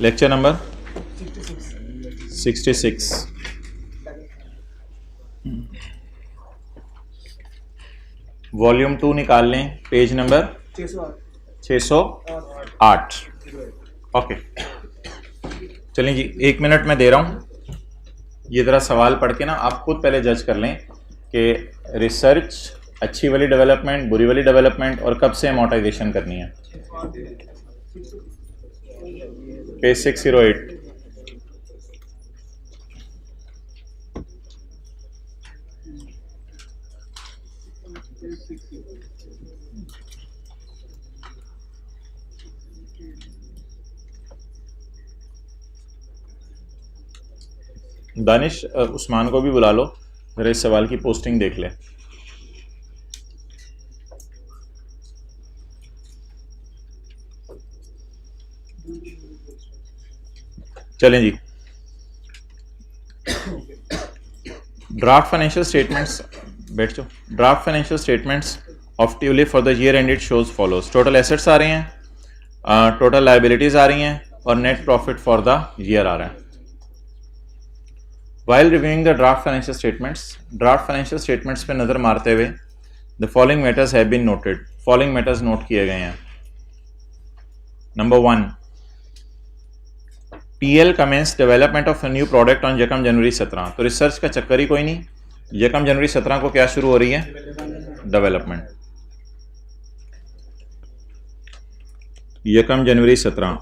Lecture number 66। Volume 2 निकाल लें, page number 608। Okay, चलिए जी, 1 मिनट मैं दे रहा हूँ। ये ज़रा सवाल पढ़ के ना आप खुद पहले जज कर लें कि रिसर्च अच्छी वाली डेवलपमेंट, बुरी वाली डेवलपमेंट, और कब से अमोर्टाइजेशन करनी है। पेज 608। दानिश, उस्मान को भी बुला लो, जरा इस सवाल की पोस्टिंग देख ले। चलें जी, ड्राफ्ट फाइनेंशियल स्टेटमेंट्स, बैठ जाओ। Draft financial statements of Tulip for the year ended shows follows. Total assets आ रही हैं, टोटल लायबिलिटीज आ रही हैं, और net profit for the year आ रहा है। While reviewing the draft financial statements पे नज़र मारते हुए the following matters have been noted. Following matters note किए गए हैं। Number 1, TL commence development of new product on यकम जनवरी 17। तो रिसर्च का चक्कर ही कोई नहीं, यकम जनवरी 17 को क्या शुरू हो रही है, डेवलपमेंट। यकम जनवरी 17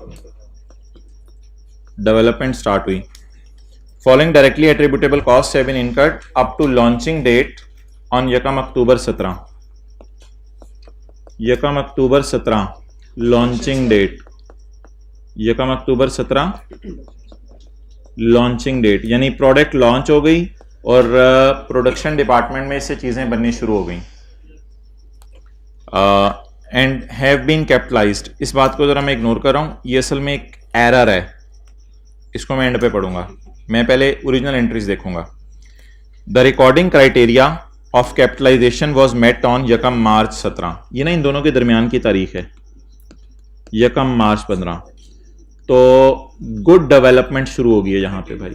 डेवलपमेंट स्टार्ट हुई। Following directly attributable cost have been incurred up to launching date on यकम अक्टूबर 17। यकम अक्टूबर 17 लॉन्चिंग डेट, यकम अक्टूबर 17 लॉन्चिंग डेट, यानी प्रोडक्ट लॉन्च हो गई और प्रोडक्शन डिपार्टमेंट में इससे चीज़ें बननी शुरू हो गई। एंड हैव बीन कैपिटलाइज्ड, इस बात को ज़रा मैं इग्नोर कर रहा हूँ, ये असल में एक एरर है, इसको मैं एंड पे पढ़ूंगा। मैं पहले ओरिजिनल एंट्रीज देखूंगा। The recording criteria of capitalisation was met on यकम मार्च 17। ये ना इन दोनों के दरमियान की तारीख है, यकम मार्च 15। तो गुड डेवलपमेंट शुरू हो गई है यहाँ पे भाई।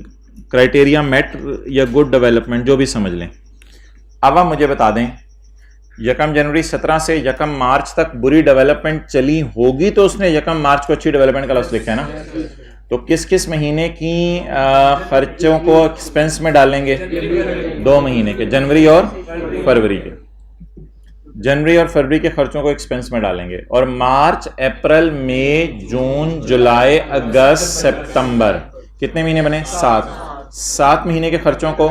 क्राइटेरिया मेट या गुड डेवलपमेंट जो भी समझ लें। अब आप मुझे बता दें, यकम जनवरी 17 से यकम मार्च तक बुरी डेवलपमेंट चली होगी तो उसने यकम मार्च को अच्छी डेवलपमेंट का लफ्ज़ लिखा है ना। तो किस किस महीने की खर्चों को एक्सपेंस में डालेंगे, 2 महीने के, जनवरी और फरवरी के। जनवरी और फरवरी के खर्चों को एक्सपेंस में डालेंगे, और मार्च, अप्रैल, मई, जून, जुलाई, अगस्त, सितंबर, कितने महीने बने, 7 महीने के खर्चों को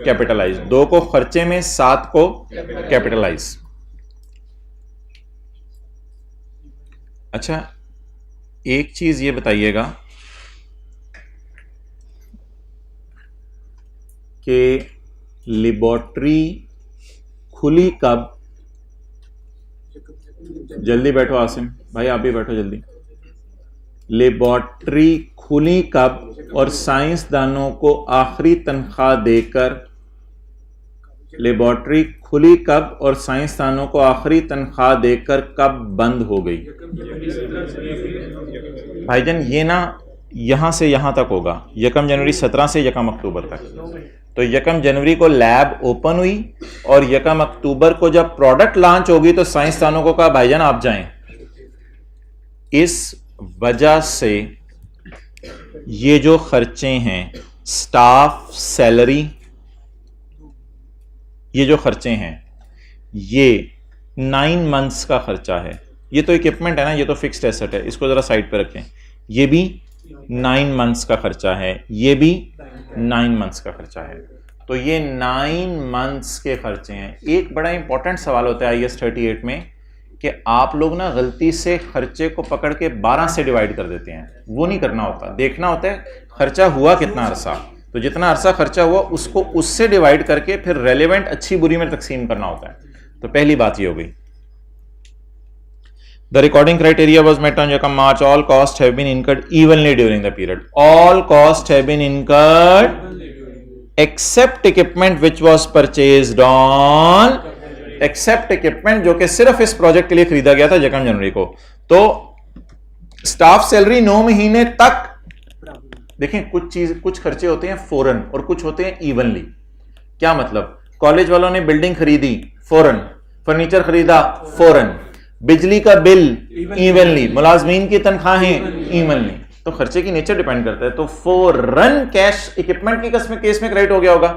कैपिटलाइज, 2 को खर्चे में, 7 को कैपिटलाइज। अच्छा, एक चीज ये बताइएगा कि लेबोरेटरी खुली कब, जल्दी बैठो आसिम भाई, आप भी बैठो जल्दी। लेबोरेटरी खुली कब और साइंसदानों को आखिरी तनख्वाह देकर, लेबोरेटरी खुली कब और साइंसदानों को आखिरी तनख्वाह देकर कब बंद हो गई। भाईजान ये ना यहां से यहां तक होगा, यकम जनवरी 17 से यकम अक्टूबर तक। तो यकम जनवरी को लैब ओपन हुई और यकम अक्टूबर को जब प्रोडक्ट लॉन्च होगी तो साइंसदानों को कहा भाईजान आप जाएं। इस वजह से ये जो खर्चे हैं, स्टाफ सैलरी, ये जो खर्चे हैं ये 9 मंथ्स का खर्चा है। ये तो इक्विपमेंट है ना, ये तो फिक्स्ड एसेट है, इसको जरा साइड पे रखें। ये भी 9 मंथ्स का खर्चा है, ये भी 9 मंथ्स का खर्चा है। तो ये 9 मंथ्स के खर्चे हैं। एक बड़ा इंपॉर्टेंट सवाल होता है IAS 38 में कि आप लोग ना गलती से खर्चे को पकड़ के 12 से डिवाइड कर देते हैं। वो नहीं करना होता, देखना होता है खर्चा हुआ कितना अरसा, तो जितना अरसा खर्चा हुआ उसको उससे डिवाइड करके फिर रेलेवेंट अच्छी बुरी में तकसीम करना होता है। तो पहली बात ये हो गई। The recording criteria was met on Yakam March. All costs have been incurred evenly during the period. All costs have been incurred except equipment which was purchased on, except equipment जो कि सिर्फ इस प्रोजेक्ट के लिए खरीदा गया था यकम जनवरी को। तो स्टाफ सैलरी 9 महीने तक देखें कुछ खर्चे होते हैं फौरन और कुछ होते हैं इवनली। क्या मतलब? कॉलेज वालों ने बिल्डिंग खरीदी फौरन, फर्नीचर खरीदा फौरन, बिजली का बिल इवनली, मुलाजमीन की तनख्वाहें इवनली। तो खर्चे की नेचर डिपेंड करता है। तो फौरन कैश इक्विपमेंट की केस में क्रेडिट हो गया होगा,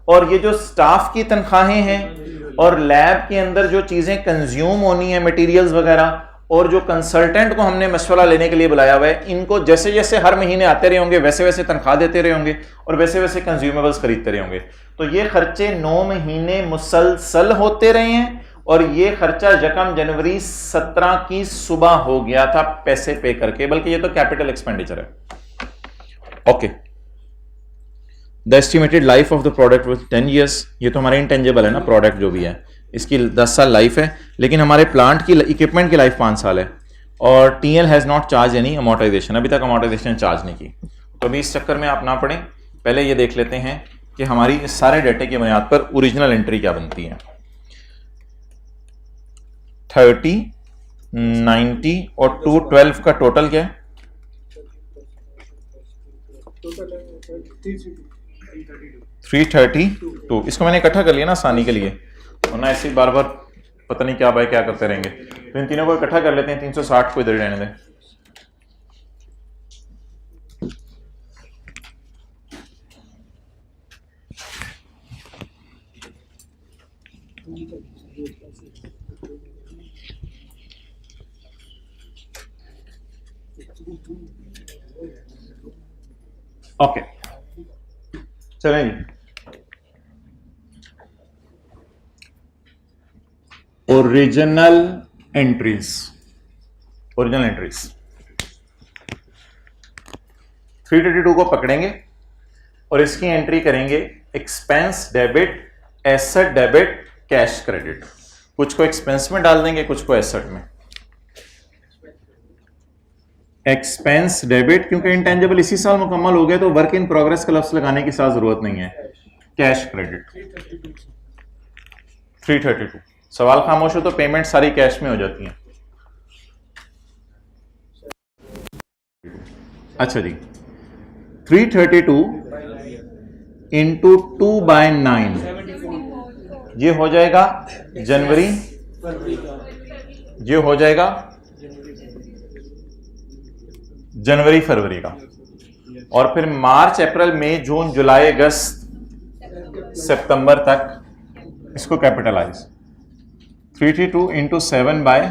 और ये जो स्टाफ की तनख्वाहें हैं और लैब के अंदर जो चीजें कंज्यूम होनी है, मटेरियल्स वगैरह, और जो कंसल्टेंट को हमने मशवरा लेने के लिए बुलाया हुआ है, इनको जैसे जैसे हर महीने आते रहे होंगे वैसे वैसे तनख्वाह देते रहे होंगे और वैसे वैसे कंज्यूमेबल्स खरीदते रहे होंगे। तो ये खर्चे 9 महीने मुसलसल होते रहे हैं, और ये खर्चा यकम जनवरी 17 की सुबह हो गया था पैसे पे करके, बल्कि ये तो कैपिटल एक्सपेंडिचर है। Okay, the estimated life of the product with 10 years। ये तो हमारे इंटेंजिबल है ना, प्रोडक्ट जो भी है इसकी 10 साल लाइफ है, लेकिन हमारे प्लांट की इक्विपमेंट की लाइफ 5 साल है। और TL has not charge any amortisation, अभी तक अमोर्टाइजेशन चार्ज नहीं की। तो अभी इस चक्कर में आप ना पढ़ें, पहले ये देख लेते हैं कि हमारी इस सारे डेटे की बुनियाद पर ओरिजिनल एंट्री क्या बनती है। 30, 90 और 212 का टोटल क्या है? 332। इसको मैंने इकट्ठा कर लिया ना आसानी के लिए, वरना ऐसे ही बार बार पता नहीं क्या भाई क्या करते रहेंगे। तो इन तीनों को इकट्ठा कर लेते हैं, 360 को इधर रहने दें। ओके, चलें जी। ओरिजिनल एंट्रीज 332 को पकड़ेंगे और इसकी एंट्री करेंगे expense debit, asset debit, cash credit. कुछ को एक्सपेंस में डाल देंगे, कुछ को एसेट में। एक्सपेंस डेबिट, क्योंकि इंटेंजिबल इसी साल मुकम्मल हो गया तो वर्क इन प्रोग्रेस का लफ्ज लगाने की साथ जरूरत नहीं है। Cash credit 332। सवाल खामोश हो तो पेमेंट सारी कैश में हो जाती है। अच्छा जी, 332 इंटू 2/9 ये हो जाएगा जनवरी, ये हो जाएगा जनवरी फरवरी का, और फिर मार्च अप्रैल मई जून जुलाई अगस्त सितंबर तक इसको कैपिटलाइज। 332 इंटू 7/2,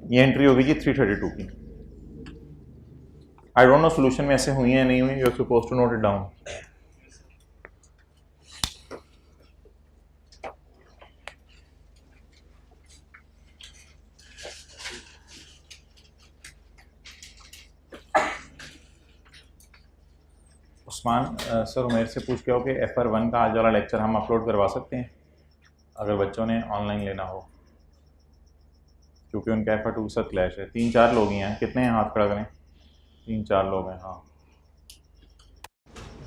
ये एंट्री होगी जी 332 की। आई डोंट नो सोल्यूशन में ऐसे हुई है नहीं हुई, you are supposed to note it down. Usman sir Umer से पूछ के हो कि FR1 का आज वाला लेक्चर हम अपलोड करवा सकते हैं अगर बच्चों ने ऑनलाइन लेना हो, क्योंकि उनका FR2 के साथ क्लैश है। 3-4 लोग ही हैं, कितने हैं हाथ खड़ा करें? 3-4 लोग हैं, हाँ,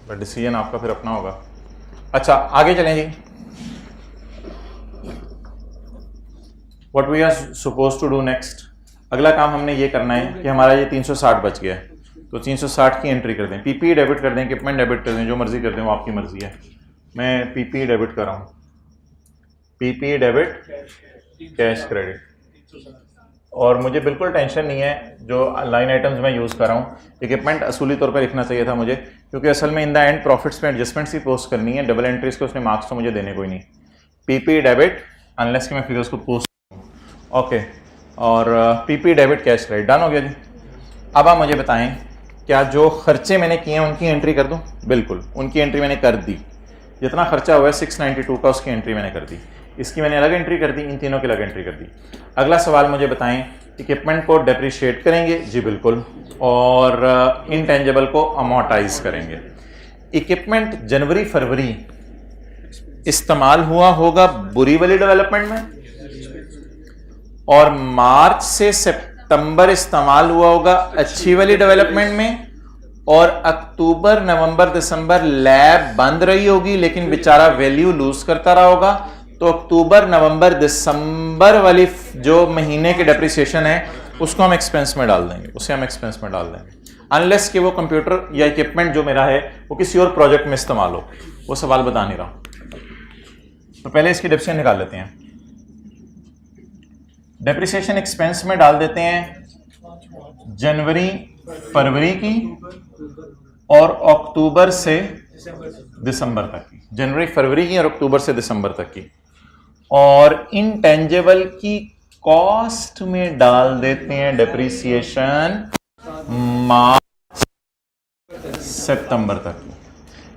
बट डिसीजन आपका फिर अपना होगा। अच्छा आगे चलें जी। What we are suppose to do next, अगला काम हमने ये करना है कि हमारा ये 360 बच गया है, तो 360 की एंट्री कर दें। पीपी डेबिट कर दें, इक्विपमेंट डेबिट कर दें, जो मर्जी कर दें, वो आपकी मर्जी है। मैं पीपी डेबिट कर रहा हूँ, पीपी डेबिट, कैश क्रेडिट। और मुझे बिल्कुल टेंशन नहीं है जो लाइन आइटम्स मैं यूज़ कर रहा हूँ। इक्विपमेंट असूली तौर पर लिखना चाहिए था मुझे, क्योंकि असल में इन द एंड प्रॉफिट्स में एडजस्टमेंट्स ही पोस्ट करनी है, डबल एंट्रीज को उसने मार्क्स तो मुझे देने कोई नहीं। पीपी डेबिट अनलेस कि मैं फिगर्स को पोस्ट, ओके, और PP debit cash credit done हो गया जी। अब आप मुझे बताएं क्या जो खर्चे मैंने किए हैं उनकी एंट्री कर दूं? बिल्कुल, उनकी एंट्री मैंने कर दी। जितना खर्चा हुआ है 692 का, उसकी एंट्री मैंने कर दी। इसकी मैंने अलग एंट्री कर दी, इन तीनों की अलग एंट्री कर दी। अगला सवाल मुझे बताएं, इक्विपमेंट को डेप्रिशिएट करेंगे? जी बिल्कुल। और इनटेंजिबल को अमोर्टाइज करेंगे। इक्विपमेंट जनवरी फरवरी इस्तेमाल हुआ होगा बुरी वाली डेवलपमेंट में, और मार्च से सितंबर इस्तेमाल हुआ होगा अच्छी वाली डेवलपमेंट में, और अक्टूबर नवंबर दिसंबर लैब बंद रही होगी लेकिन बेचारा वैल्यू लूज करता रहा होगा, तो अक्टूबर नवंबर दिसंबर वाली जो महीने की डेप्रिसिएशन है उसको हम एक्सपेंस में डाल देंगे, उसे हम एक्सपेंस में डाल देंगे, अनलेस कि वो कंप्यूटर या इक्विपमेंट जो मेरा है वो किसी और प्रोजेक्ट में इस्तेमाल हो। वो सवाल बता नहीं रहा। तो पहले इसकी डेप्रिसिएशन निकाल लेते हैं। डेप्रिसिएशन एक्सपेंस में डाल देते हैं जनवरी फरवरी की और अक्टूबर से दिसंबर तक की, जनवरी फरवरी की और अक्टूबर से दिसंबर तक की। और इनटेंजिबल की कॉस्ट में डाल देते हैं डेप्रिसिएशन मार्च सितंबर तक की।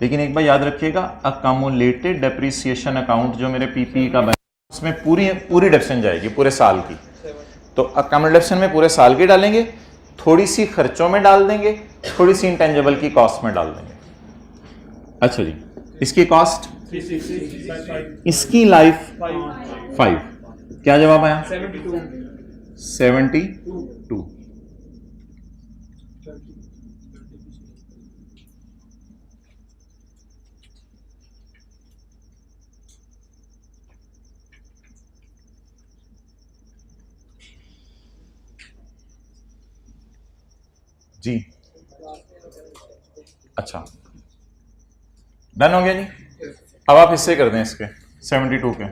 लेकिन एक बार याद रखिएगा, अकामुलेटेड डेप्रिसिएशन अकाउंट जो मेरे पीपी का बना उसमें पूरी डेप्रिसिएशन जाएगी पूरे साल की। तो अकामुलेटेड डेप्रिसिएशन में पूरे साल की डालेंगे, थोड़ी सी खर्चों में डाल देंगे, थोड़ी सी इंटेंजिबल की कॉस्ट में डाल देंगे। अच्छा जी, इसकी कॉस्ट, इसकी लाइफ 5। क्या जवाब आया? 72। जी अच्छा, डन हो गया जी। अब आप हिस्से कर दें इसके 72 के।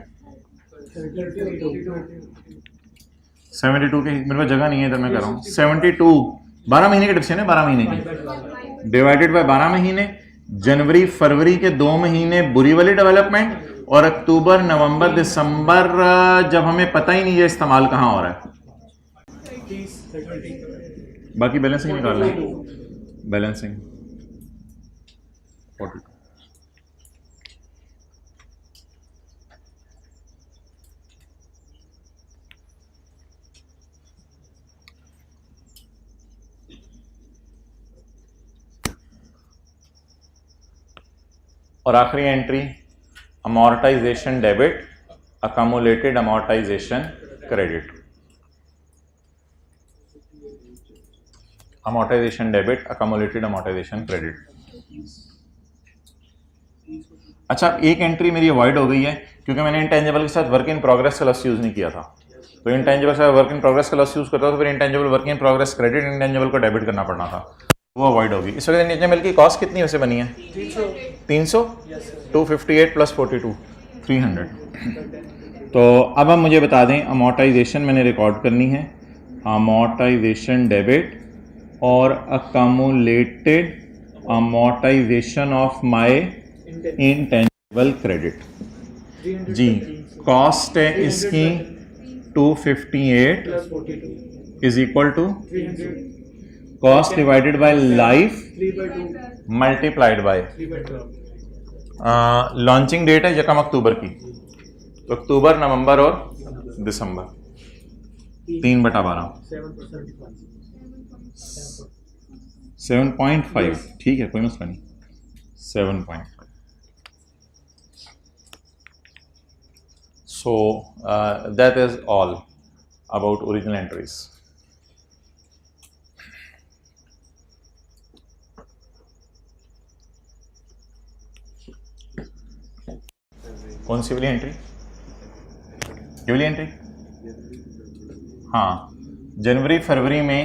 72 के मेरे पास जगह नहीं है इधर, मैं कर रहा हूँ 72 12 महीने की डिविजन है, 12 महीने की डिवाइडेड बाय 12 महीने। जनवरी फरवरी के 2 महीने बुरी वाली डेवलपमेंट और अक्टूबर नवंबर दिसंबर जब हमें पता ही नहीं है इस्तेमाल कहाँ हो रहा है। बाकी बैलेंसिंग निकाल लें, बैलेंसिंग 42। और आखिरी entry amortisation debit, accumulated amortisation credit. Amortisation debit, accumulated amortisation credit. अच्छा, एक एंट्री मेरी अवॉइड हो गई है क्योंकि मैंने इंटेंजिबल के साथ वर्क इन प्रोग्रेस का लफ्ज़ यूज़ नहीं किया था। तो इंटेंजिबल के साथ वर्क इन प्रोग्रेस का लफ्ज़ यूज़ करता तो फिर intangible work in progress credit, intangible को डेबिट करना पड़ना था, वो अवॉइड होगी। इस वक्त इंटेंजिबल की कॉस्ट कितनी वैसे बनी है? 300। 258 प्लस 42 300। तो अब हम मुझे बता दें, अमोर्टाइजेशन मैंने रिकॉर्ड करनी है, अमोर्टाइजेशन डेबिट और accumulated amortisation of my intangible credit. जी, कॉस्ट है इसकी 258 is equal to cost divided by life multiplied by launching date है 1 अक्टूबर की, तो अक्टूबर नवंबर और दिसंबर 3/12 7.5। ठीक है, कोई मसला नहीं, 7.5। So that is all about original entries. कौन सी वाली एंट्री? ये वाली एंट्री? हाँ, जनवरी फरवरी में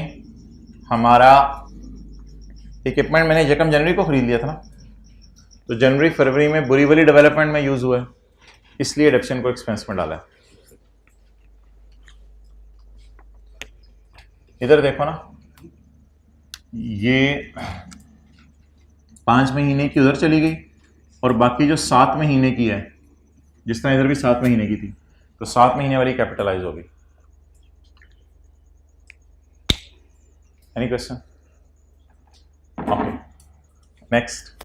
हमारा इक्विपमेंट मैंने यकम जनवरी को खरीद लिया था ना, तो जनवरी फरवरी में बुरी वाली डेवलपमेंट में यूज हुआ है, इसलिए डेप्रिसिएशन को एक्सपेंस में डाला है। इधर देखो ना, ये 5 महीने की उधर चली गई और बाकी जो 7 महीने की है, जिस तरह इधर भी 7 महीने की थी, तो 7 महीने वाली कैपिटलाइज होगी। Any question? Okay, next,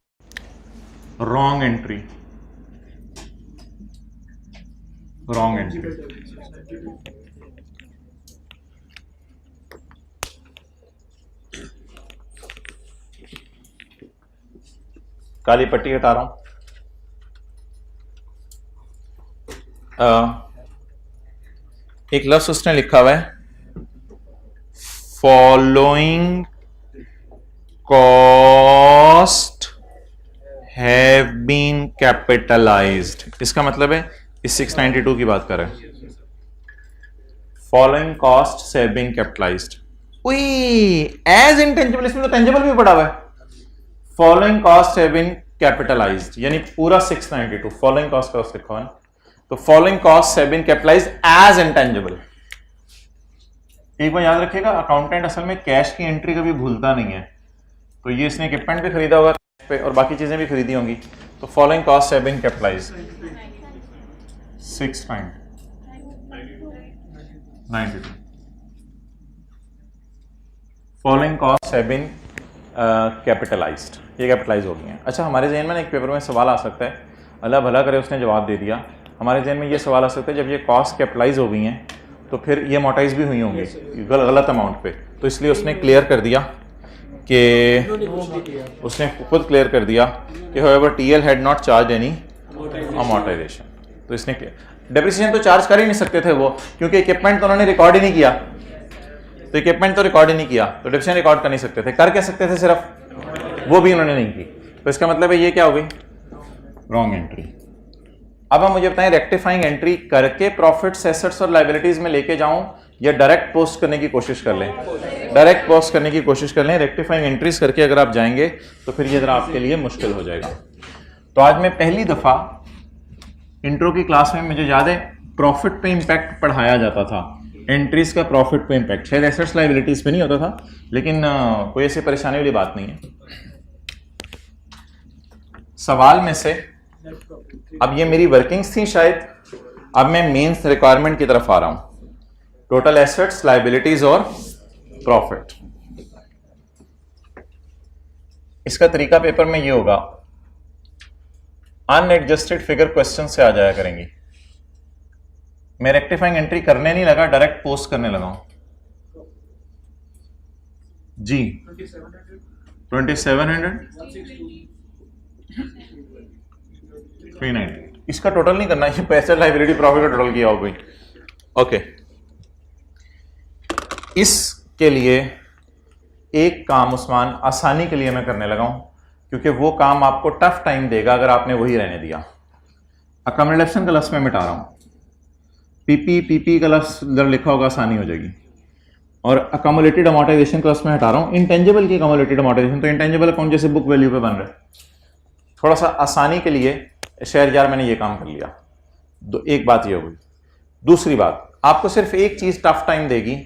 wrong entry. Wrong entry, काली पट्टी हटा रहा हूं। एक लफ्ज उसने लिखा हुआ है, following cost have been capitalised. इसका मतलब है इस 692 की बात कर रहे हैं। Following cost have been capitalised, as intangible, इसमें तो टेंजिबल भी पड़ा हुआ है। Following cost have been capitalised यानी पूरा 692 फॉलोइंग कॉस्ट का लिखा है, तो following cost have been capitalised as intangible. एक बार याद रखिएगा, अकाउंटेंट असल में कैश की एंट्री कभी भूलता नहीं है, तो ये इसने इक्विपमेंट भी खरीदा होगा पे और बाकी चीजें भी खरीदी होंगी, तो following cost have been capitalised 692 following cost have been capitalised, ये कैपिटलाइज हो गई हैं। अच्छा, हमारे जहन में एक पेपर में सवाल आ सकता है, अल्लाह भला करे उसने जवाब दे दिया, हमारे जहन में ये सवाल आ सकता है जब ये कॉस्ट कैपिटलाइज हो गई हैं तो फिर ये अमोर्टाइज भी हुई होंगी गलत अमाउंट पे, तो इसलिए उसने क्लियर कर दिया कि उसने खुद क्लियर कर दिया कि however TL had not charged any amortization, तो इसने डेप्रिसिएशन तो चार्ज कर ही नहीं सकते थे वो, क्योंकि इक्विपमेंट तो उन्होंने रिकॉर्ड ही नहीं किया, तो इक्विपमेंट तो रिकॉर्ड ही नहीं किया, तो डेप्रिसिएशन रिकॉर्ड कर नहीं सकते थे, कर क्या सकते थे सिर्फ, वो भी उन्होंने नहीं की, तो इसका मतलब है ये क्या हो गई, रॉन्ग एंट्री। अब हम मुझे बताएं, रेक्टिफाइंग एंट्री करके प्रॉफिट्स, एसेट्स और लायबिलिटीज में लेके जाऊं या डायरेक्ट पोस्ट करने की कोशिश कर लें, डायरेक्ट पोस्ट करने की कोशिश कर लें। रेक्टिफाइंग एंट्रीज करके अगर आप जाएंगे तो फिर ये जरा आपके लिए मुश्किल हो जाएगा। तो आज मैं पहली दफा इंट्रो की क्लास में, मुझे याद है प्रॉफिट पे इंपैक्ट पढ़ाया जाता था, एंट्रीज का प्रॉफिट पे इंपैक्ट, शायद एसेट्स लायबिलिटीज पे नहीं होता था, लेकिन कोई ऐसी परेशानी वाली बात नहीं है। सवाल में से अब ये मेरी वर्किंग्स थी शायद, अब मैं मेंस रिक्वायरमेंट की तरफ आ रहा हूं, टोटल एसेट्स, लायबिलिटीज और प्रॉफिट। इसका तरीका पेपर में ये होगा, अनएडजस्टेड फिगर क्वेश्चन से आ जाया करेंगी। मैं रेक्टिफाइंग एंट्री करने नहीं लगा, डायरेक्ट पोस्ट करने लगा हूं जी। 2700 390, इसका टोटल नहीं करना, ये पैसे लायबिलिटी प्रॉफिट का टोटल किया हो गई। ओके, इसके लिए एक काम उस्मान आसानी के लिए मैं करने लगा हूं, क्योंकि वो काम आपको टफ टाइम देगा अगर आपने वही रहने दिया। अकोमोडेशन का लफ्ज़ मैं मिटा रहा हूं, पीपी का लफ्ज़ जब लिखा होगा आसानी हो जाएगी, और अकोमोडेटेड अमोर्टाइजेशन का लफ्ज़ मैं हटा रहा हूं। इंटेंजिबल की अकोमोडेटेड अमोर्टाइजेशन, तो इंटेंजिबल अकाउंट जैसे बुक वैल्यू पे बन रहा है, थोड़ा सा आसानी के लिए शेयर यार मैंने ये काम कर लिया। एक बात ये हो गई। दूसरी बात, आपको सिर्फ एक चीज टफ टाइम देगी,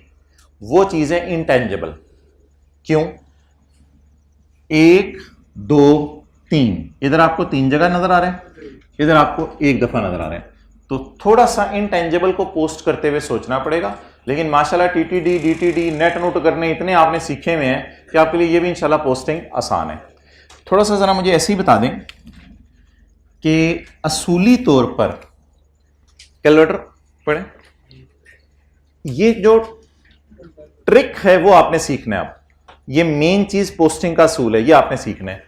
वो चीज है इंटेंजिबल। क्यों? 1 2 3, इधर आपको 3 जगह नजर आ रहे हैं, इधर आपको एक दफा नजर आ रहे हैं, तो थोड़ा सा इंटेंजिबल को पोस्ट करते हुए सोचना पड़ेगा। लेकिन माशाल्लाह टीटीडी डीटीडी नेट नोट करने इतने आपने सीखे हुए हैं कि आपके लिए ये भी इंशाल्लाह पोस्टिंग आसान है। थोड़ा सा जरा मुझे ऐसे ही बता दें कि असूली तौर पर कैलकुलेटर पढ़ें, ये जो ट्रिक है वो आपने सीखना है। अब ये मेन चीज पोस्टिंग का असूल है, ये आपने सीखना है।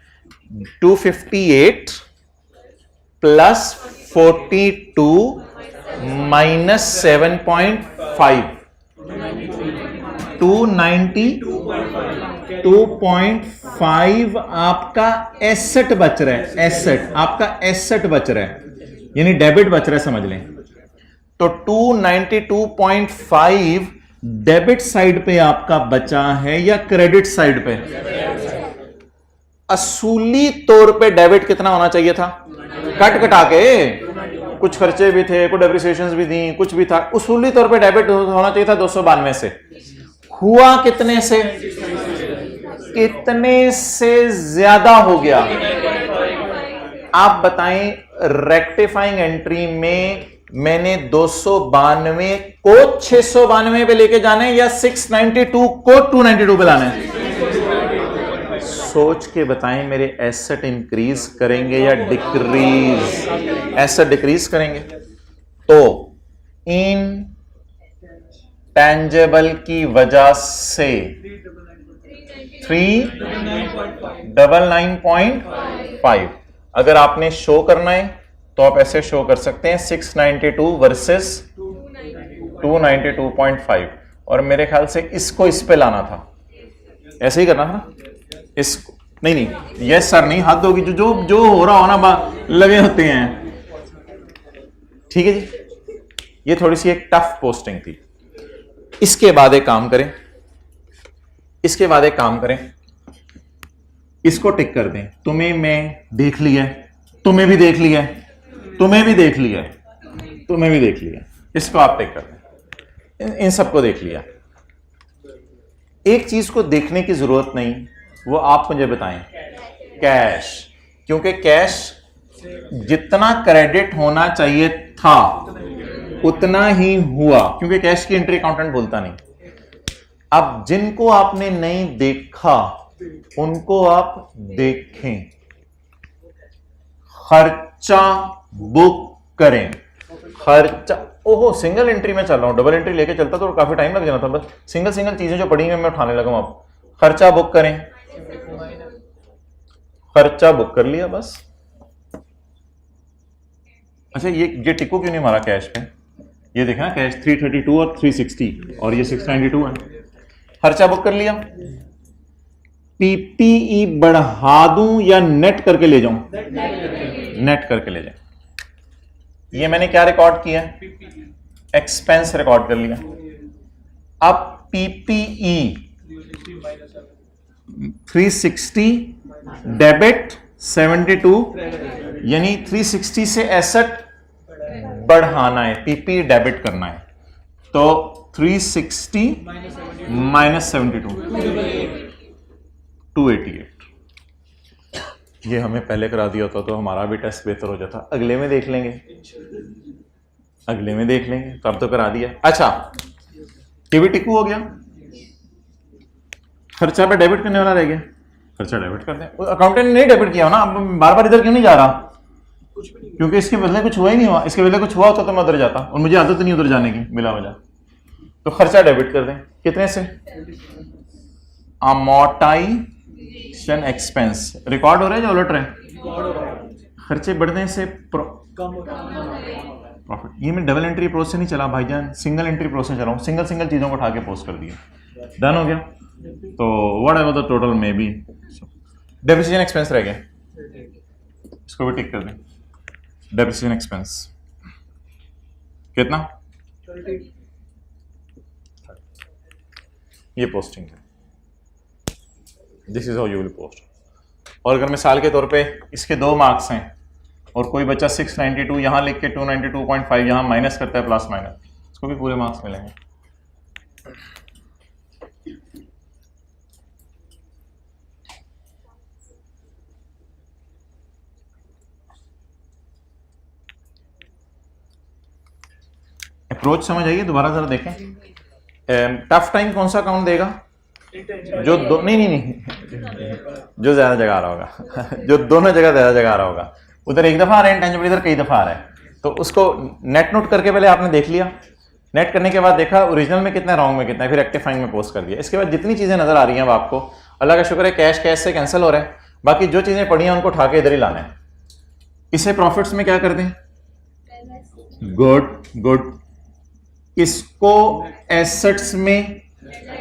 258 प्लस 42 माइनस 7.5, 292.5 आपका एसेट बच रहा है, एसेट आपका एसेट बच रहा है, यानी डेबिट बच रहा है, समझ लें। तो 292.5 डेबिट साइड पे आपका बचा है या क्रेडिट साइड पे? असूली तौर पे डेबिट कितना होना चाहिए था? कट कटा के कुछ खर्चे भी थे, कुछ डेप्रिसिएशंस भी थी, कुछ भी था, उसूली तौर पे डेबिट होना चाहिए था 292 से। हुआ कितने से? कितने से ज्यादा हो गया? आप बताएं, रेक्टिफाइंग एंट्री में मैंने 292 को 692 पे लेके जाना है या 692 को 292 पे लाना है? सोच के बताएं, मेरे एसेट इंक्रीज करेंगे या डिक्रीज? एसेट डिक्रीज करेंगे। तो इन टेंजेबल की वजह से 399.5 अगर आपने शो करना है तो आप ऐसे शो कर सकते हैं, 692 वर्सेस 292.5, और मेरे ख्याल से इसको इस पे लाना था, ऐसे ही करना था ना, इसको नहीं यस सर नहीं, हद होगी, जो जो जो हो रहा हो ना लगे होते हैं। ठीक है जी, ये थोड़ी सी एक टफ पोस्टिंग थी। इसके बाद एक काम करें, इसके बाद एक काम करें, इसको टिक कर दें। तुम्हें मैं देख लिया, तुम्हें भी देख लिया, तुम्हें भी देख लिया, तुम्हें भी देख लिया, इसको आप टिक कर दें। इन सबको देख लिया। एक चीज को देखने की जरूरत नहीं, वो आप मुझे बताएं, कैश। क्योंकि कैश जितना क्रेडिट होना चाहिए था उतना ही हुआ, क्योंकि कैश की एंट्री अकाउंटेंट बोलता नहीं। अब जिनको आपने नहीं देखा उनको आप देखें, खर्चा बुक करें। खर्चा, ओहो सिंगल एंट्री में चल रहा हूं, डबल एंट्री लेके चलता तो काफी टाइम लग जाना था। बस सिंगल सिंगल चीजें जो पड़ी हैं मैं उठाने लगा हूं। अब खर्चा बुक करें, खर्चा बुक कर लिया बस। अच्छा ये टिको क्यों नहीं मारा कैश पे? ये देखा ना, कैश 332 और 360 और ये 692 है। खर्चा बुक कर लिया। पीपीई बढ़ा दूं या नेट करके ले जाऊं? नेट करके ले जाऊं। ये मैंने क्या रिकॉर्ड किया? एक्सपेंस रिकॉर्ड कर लिया। अब पीपीई 360 डेबिट 72, यानी 360 से एसेट बढ़ाना है, पीपी डेबिट करना है। तो 360 माइनस 72 288। ये हमें पहले करा दिया होता तो हमारा भी टेस्ट बेहतर हो जाता। अगले में देख लेंगे, अगले में देख लेंगे, तब तो करा दिया। अच्छा ये भी टिकू हो गया। खर्चा पे डेबिट करने वाला रह गया, खर्चा डेबिट कर दें। अकाउंटेंट ने नहीं डेबिट किया हो ना, अब बार बार इधर क्यों नहीं जा रहा? क्योंकि इसके बदले कुछ हुआ ही नहीं हुआ। इसके बदले कुछ हुआ होता तो मैं उधर जाता, और मुझे आदत नहीं उधर जाने की बिला वजह। तो खर्चा डेबिट कर दें। कितने से? अमोर्टाइजेशन एक्सपेंस रिकॉर्ड हो रहा है या उलट रहे? खर्चे बढ़ने से प्रॉफिट। ये मैं डबल एंट्री प्रोसेस नहीं चला भाईजान, सिंगल एंट्री प्रोसेस चला हूं। सिंगल सिंगल चीजों को उठा के पोस्ट कर दिया, डन हो गया। तो व्हाट एवर द टोटल में बी, डेप्रिसिएशन एक्सपेंस रह गया, इसको भी टिक कर दें। डेप्रिसिएशन एक्सपेंस कितना? ये पोस्टिंग है, this is how you will post. और अगर मिसाल के तौर पे इसके 2 मार्क्स हैं और कोई बच्चा 692 यहां लिख के 292.5 यहां माइनस करता है प्लस माइनस, इसको भी पूरे मार्क्स मिलेंगे। अप्रोच समझ आइए, दोबारा जरा देखें। टफ टाइम कौन सा अकाउंट देगा? जो दो नहीं जो ज्यादा जगह आ रहा होगा जो दोनों जगह ज्यादा जगह आ रहा होगा। उधर एक दफा आ रहा है इंटेंजिबल, इधर कई दफा आ रहा है। तो उसको नेट नोट करके पहले आपने देख लिया, नेट करने के बाद देखा ओरिजिनल में कितना, रॉन्ग में कितना है, फिर रेक्टिफाइंग में पोस्ट कर दिया। इसके बाद जितनी चीजें नजर आ रही हैं अब आपको, अल्लाह का शुक्र है कैश कैश से कैंसिल हो रहा है। बाकी जो चीजें पड़ी हैं उनको उठा के इधर ही लाना है। इसे प्रॉफिट्स में क्या कर दें? Good good. इसको एसेट्स में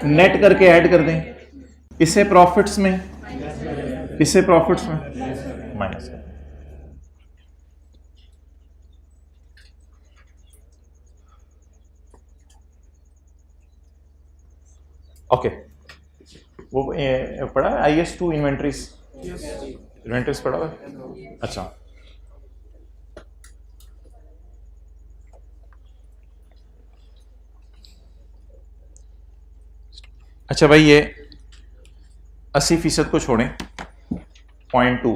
नेट करके ऐड कर दें। इसे प्रॉफिट्स में, इसे प्रॉफिट्स में माइनस कर। ओके वो पढ़ा है IS2 इन्वेंट्रीज? इन्वेंट्रीज पढ़ा है? अच्छा अच्छा भाई, ये 80% को छोड़ें। Point 2,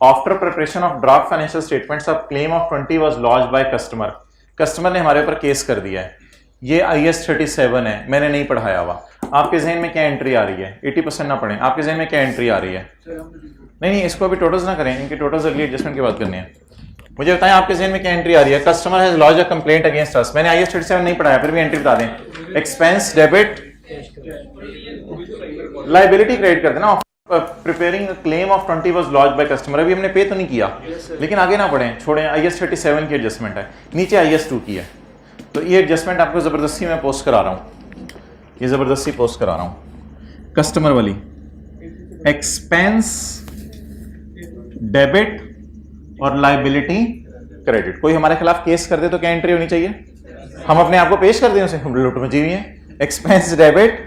after preparation of draft financial statements of claim of 20 was launched by customer. Customer ने हमारे ऊपर केस कर दिया है। ये IS 37 है, मैंने नहीं पढ़ाया हुआ। आपके जहन में क्या एंट्री आ रही है? 80% ना पढ़ें, आपके जहन में क्या एंट्री आ रही है? नहीं इसको अभी टोटल्स ना करें, इनके टोटल्स अगली एडजस्टमेंट की बात करनी है। मुझे बताएं आपके जहन में क्या एंट्री आ रही है? Customer has launched a complaint against us. मैंने IS 37 नहीं पढ़ाया, फिर भी एंट्री बता दें। एक्सपेंस डेबिट, लायबिलिटी क्रेडिट कर देना। Preparing claim of 20 was launched by customer. अभी हमने पे तो नहीं किया, लेकिन आगे ना पढ़ें, छोड़ें। IS 37 की एडजस्टमेंट है, नीचे IS 2 की है। तो ये एडजस्टमेंट आपको जबरदस्ती मैं पोस्ट करा रहा हूं, ये जबरदस्ती पोस्ट करा रहा हूं। कस्टमर वाली एक्सपेंस डेबिट और लायबिलिटी क्रेडिट। कोई हमारे खिलाफ केस कर दे तो क्या एंट्री होनी चाहिए? हम अपने आप को पेश कर दें उसे, हम लुट मची हुई है। एक्सपेंस डेबिट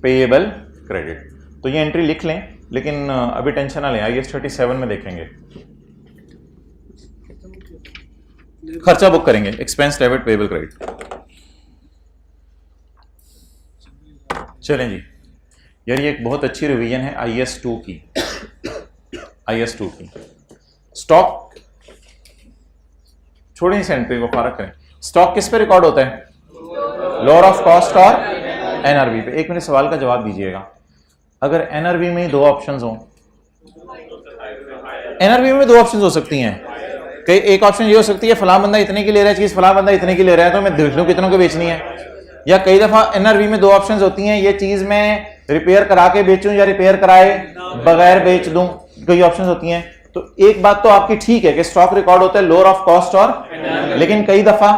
पेएबल क्रेडिट, तो ये एंट्री लिख लें, लेकिन अभी टेंशन ना लें, IAS 37 में देखेंगे। खर्चा बुक करेंगे, एक्सपेंस डेबिट पेएबल क्रेडिट। चलें जी यार, ये एक बहुत अच्छी रिवीजन है IAS 2 की। IAS 2 की स्टॉक छोड़ें, इस एंट्री को फारक करें। स्टॉक किस पे रिकॉर्ड होता है? लोअर ऑफ कॉस्ट और NRV पे। एक मिनट सवाल का जवाब दीजिएगा, अगर NRV में दो ऑप्शंस हो, NRV में दो ऑप्शंस हो सकती हैं। कई एक ऑप्शन ये हो सकती है फलां बंदा इतने की ले रहा है चीज, फलां बंदा इतने की ले रहा है, तो मैं देख लूं कितनों को बेचनी है। या कई दफा NRV में दो ऑप्शंस होती हैं, ये चीज मैं रिपेयर करा के बेचूं या रिपेयर कराए बगैर बेच दूं, कई ऑप्शंस होती हैं। तो एक बात तो आपकी ठीक है कि स्टॉक रिकॉर्ड होता है लोअर ऑफ कॉस्ट और, लेकिन कई दफा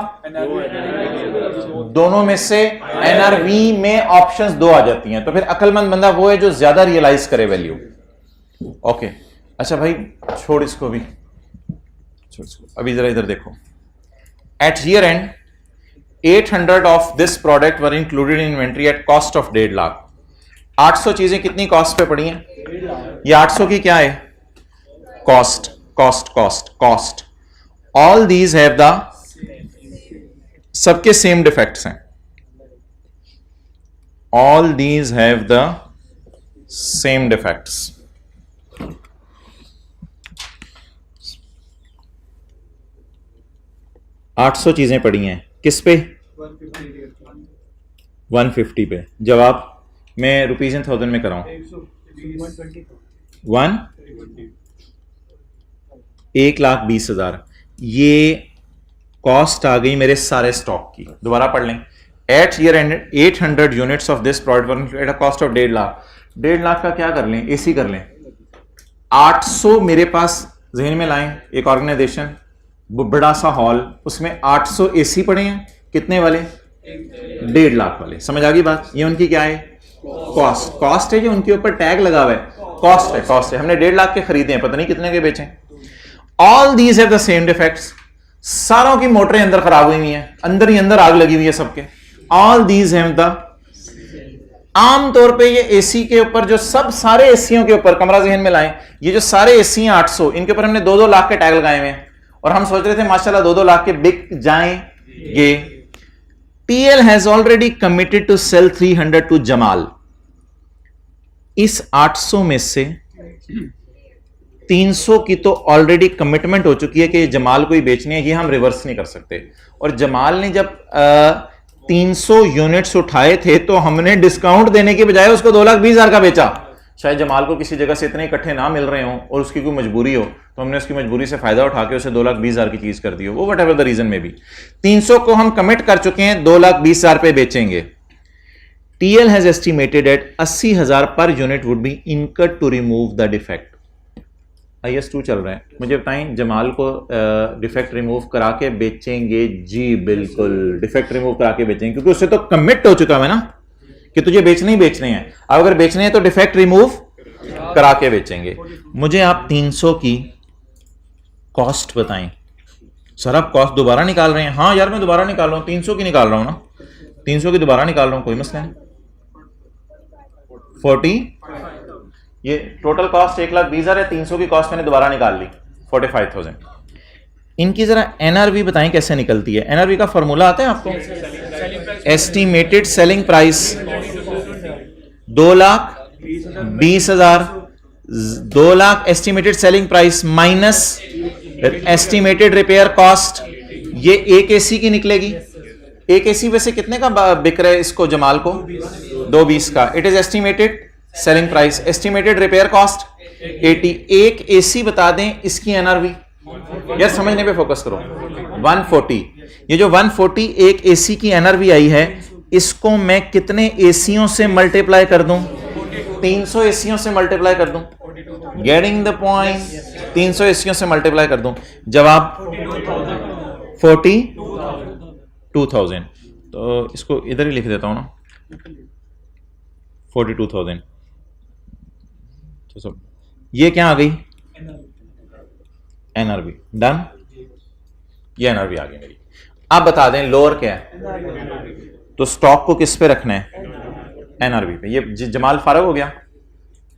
दोनों में से NRV में ऑप्शंस दो आ जाती हैं, तो फिर अक्लमंद बंदा वो है जो ज्यादा रियलाइज करे वैल्यू। ओके अच्छा भाई, छोड़ इसको भी, छोड़ इसको। अभी जरा इधर देखो, at year end 800 of this product were included in inventory at cost of 1.5 lakh. 800 चीजें कितनी कॉस्ट पे पड़ी हैं? ये 800 की क्या है? Cost, cost, cost, cost. All these have the, सबके सेम डिफेक्ट्स हैं। All these have the same defects. आठ 800 चीजें पड़ी हैं किस पे? 150 पे। जवाब मैं रुपीज इन थाउजेंड में कराऊं, 1,20,000। ये कॉस्ट आ गई मेरे सारे स्टॉक की। दोबारा पढ़ लें, at year end 800 units of this product at a cost of 1.5 lakh. 1.5 lakh का क्या कर लें? AC कर लें। 800 मेरे पास जहन में लाएं, एक ऑर्गेनाइजेशन बड़ा सा हॉल, उसमें 800 AC पड़े हैं, कितने वाले? 1.5 लाख वाले। समझ आ गई बात? ये उनकी क्या है? कॉस्ट। कॉस्ट है जो उनके ऊपर टैग लगा हुआ है, कॉस्ट है, कॉस्ट है। हमने 1.5 लाख के खरीदे हैं, पता नहीं कितने के बेचे। All these have the same defects. सारों की मोटरें अंदर खराब हुई हुई हैं, अंदर ही अंदर आग लगी हुई है सबके। ऑल दीज हैव द, आमतौर पे ये AC के ऊपर जो सब सारे एसियों के ऊपर, कमरा जहन में लाएं, ये जो सारे AC हैं 800, इनके ऊपर हमने 2-2 लाख के टैग लगाए हुए हैं, और हम सोच रहे थे माशाल्लाह 2-2 लाख के बिक जाएंगे। TL has already committed to sell 300 to Jamal. इस 800 में से 300 की तो ऑलरेडी कमिटमेंट हो चुकी है कि जमाल को ही बेचनी है, ये हम रिवर्स नहीं कर सकते। और जमाल ने जब 300 यूनिट्स उठाए थे तो हमने डिस्काउंट देने के बजाय उसको 2,20,000 का बेचा। शायद जमाल को किसी जगह से इतने इकट्ठे ना मिल रहे हों और उसकी कोई मजबूरी हो, तो हमने उसकी मजबूरी से फायदा उठा के उसे 2,20,000 की चीज कर दी हो, वो वट एवर द रीजन में भी। 300 को हम कमिट कर चुके हैं, 2,20,000 पे बेचेंगे। TL has estimated at 80,000 per unit would be incurred to remove the defect. IAS 2 चल रहा है, मुझे बताएं जमाल को डिफेक्ट रिमूव करा के बेचेंगे? जी बिल्कुल, डिफेक्ट रिमूव करा के बेचेंगे, क्योंकि उससे तो कमिट हो चुका है ना कि तुझे बेचने ही बेचने हैं। अब अगर बेचने हैं तो डिफेक्ट रिमूव करा के बेचेंगे। मुझे आप 300 की कॉस्ट बताएं। सर आप कॉस्ट दोबारा निकाल रहे हैं? हाँ यार मैं दोबारा निकाल रहा हूं, 300 की निकाल रहा हूं ना, 300 की दोबारा निकाल रहा हूं, कोई मसला नहीं। 40, ये टोटल कॉस्ट 1,20,000 है, 300 की कॉस्ट मैंने दोबारा निकाल ली 45,000। इनकी जरा NRV बताएं कैसे निकलती है? NRV का फॉर्मूला आता है आपको? Estimated selling price 2,20,000, 2 lakh estimated selling price minus estimated repair cost, ये एक AC की निकलेगी। एक AC वैसे कितने का बिक रहा है इसको जमाल को? 2,20 का। It is estimated selling price, estimated repair cost 80। एक AC बता दें इसकी NRV, यार समझने पे फोकस करो। 140, ये जो 140 एक AC की NRV आई है, इसको मैं कितने ACओं से मल्टीप्लाई कर दूं? 300 ACओं से मल्टीप्लाई कर दूं। Getting the point? 300 ACओं से मल्टीप्लाई कर दूं। जवाब 42,000। तो इसको इधर ही लिख देता हूं ना, 42,000। ये क्या आ गई? NRV। डन। ये एनआरवी आ गई मेरी। आप बता दें लोअर क्या है, तो स्टॉक को किस पे रखना है, एनआरवी पे। ये जमाल फारग हो गया,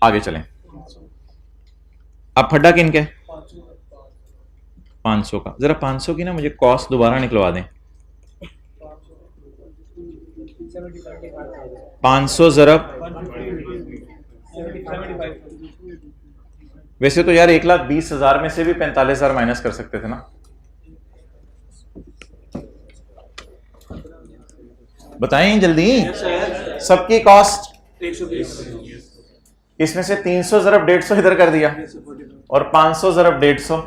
आगे चलें। अब फड्डा किन के 500 का, जरा 500 की ना मुझे कॉस्ट दोबारा निकलवा दें। 500 ज़रब, वैसे तो यार 1,20,000 में से भी 45,000 माइनस कर सकते थे ना। बताएं जल्दी, सबकी कॉस्ट 120, इसमें से 300 ज़रब 150 इधर कर दिया और 500 ज़रब 150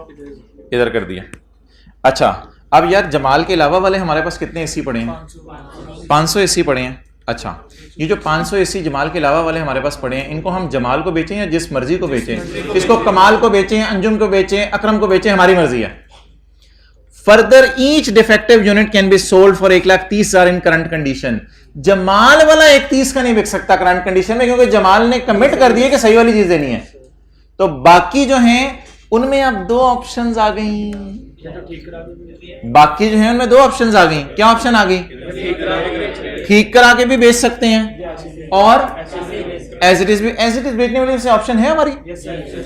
इधर कर दिया। अच्छा, अब यार जमाल के अलावा वाले हमारे पास कितने एसी पड़े हैं, 500 एसी पड़े हैं। अच्छा, ये जो 500 एसी जमाल के अलावा वाले हमारे पास पड़े हैं, इनको हम जमाल को बेचें या जिस मर्जी को बेचें, इसको कमाल को बेचें, अंजुम को बेचें, अकरम को बेचें, हमारी मर्जी है। Further each defective unit can be sold for 1,30,000 in current condition. Jamal वाला 1,30 का नहीं बिक सकता करंट कंडीशन में, क्योंकि जमाल ने कमिट कर दिया कि सही वाली चीज देनी है। तो बाकी जो हैं उनमें अब दो ऑप्शंस आ गई, बाकी जो है उनमें दो ऑप्शंस आ गई। क्या ऑप्शन आ गई, ठीक करा के भी बेच सकते हैं और एज इट इज बेचने वाली से ऑप्शन है हमारी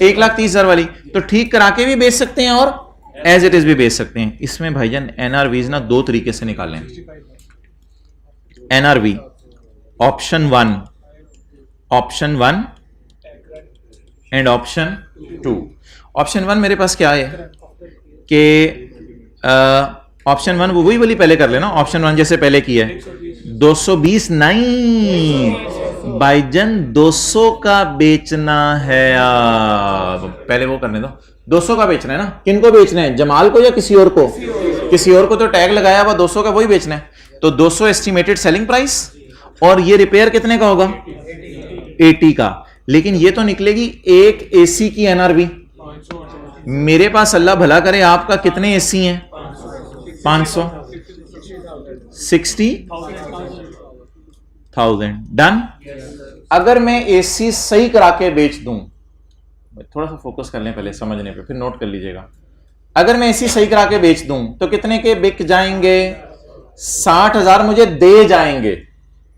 1,30,000 वाली, तो ठीक करा के भी बेच सकते हैं और एज इट इज भी बेच सकते हैं। इसमें भाईजान एनआरवीज ना दो तरीके से निकालें। NRV option 1 and option 2। Option 1 मेरे पास क्या है कि ऑप्शन 1 वो वही वाली पहले कर लेना, ऑप्शन 1 जैसे पहले किया है। 220 नहीं भाईजान, 200 का बेचना है। पहले वो करने दो, 200 का बेचना है ना। किनको बेचना है, जमाल को या किसी और को? किसी और को तो टैग लगाया हुआ 200 का, वही बेचना है। तो 200 एस्टिमेटेड सेलिंग प्राइस, और ये रिपेयर कितने का होगा, 80 का। लेकिन ये तो निकलेगी एक एसी की एनआरवी। मेरे पास अल्लाह भला करे आपका कितने एसी हैं, 500, 60,000 डन। अगर मैं एसी सही करा के बेच दूं, थोड़ा सा फोकस कर लें पहले समझने पे, फिर नोट कर लीजिएगा। अगर मैं एसी सही करा के बेच दूं तो कितने के बिक जाएंगे, 60,000 मुझे दे जाएंगे।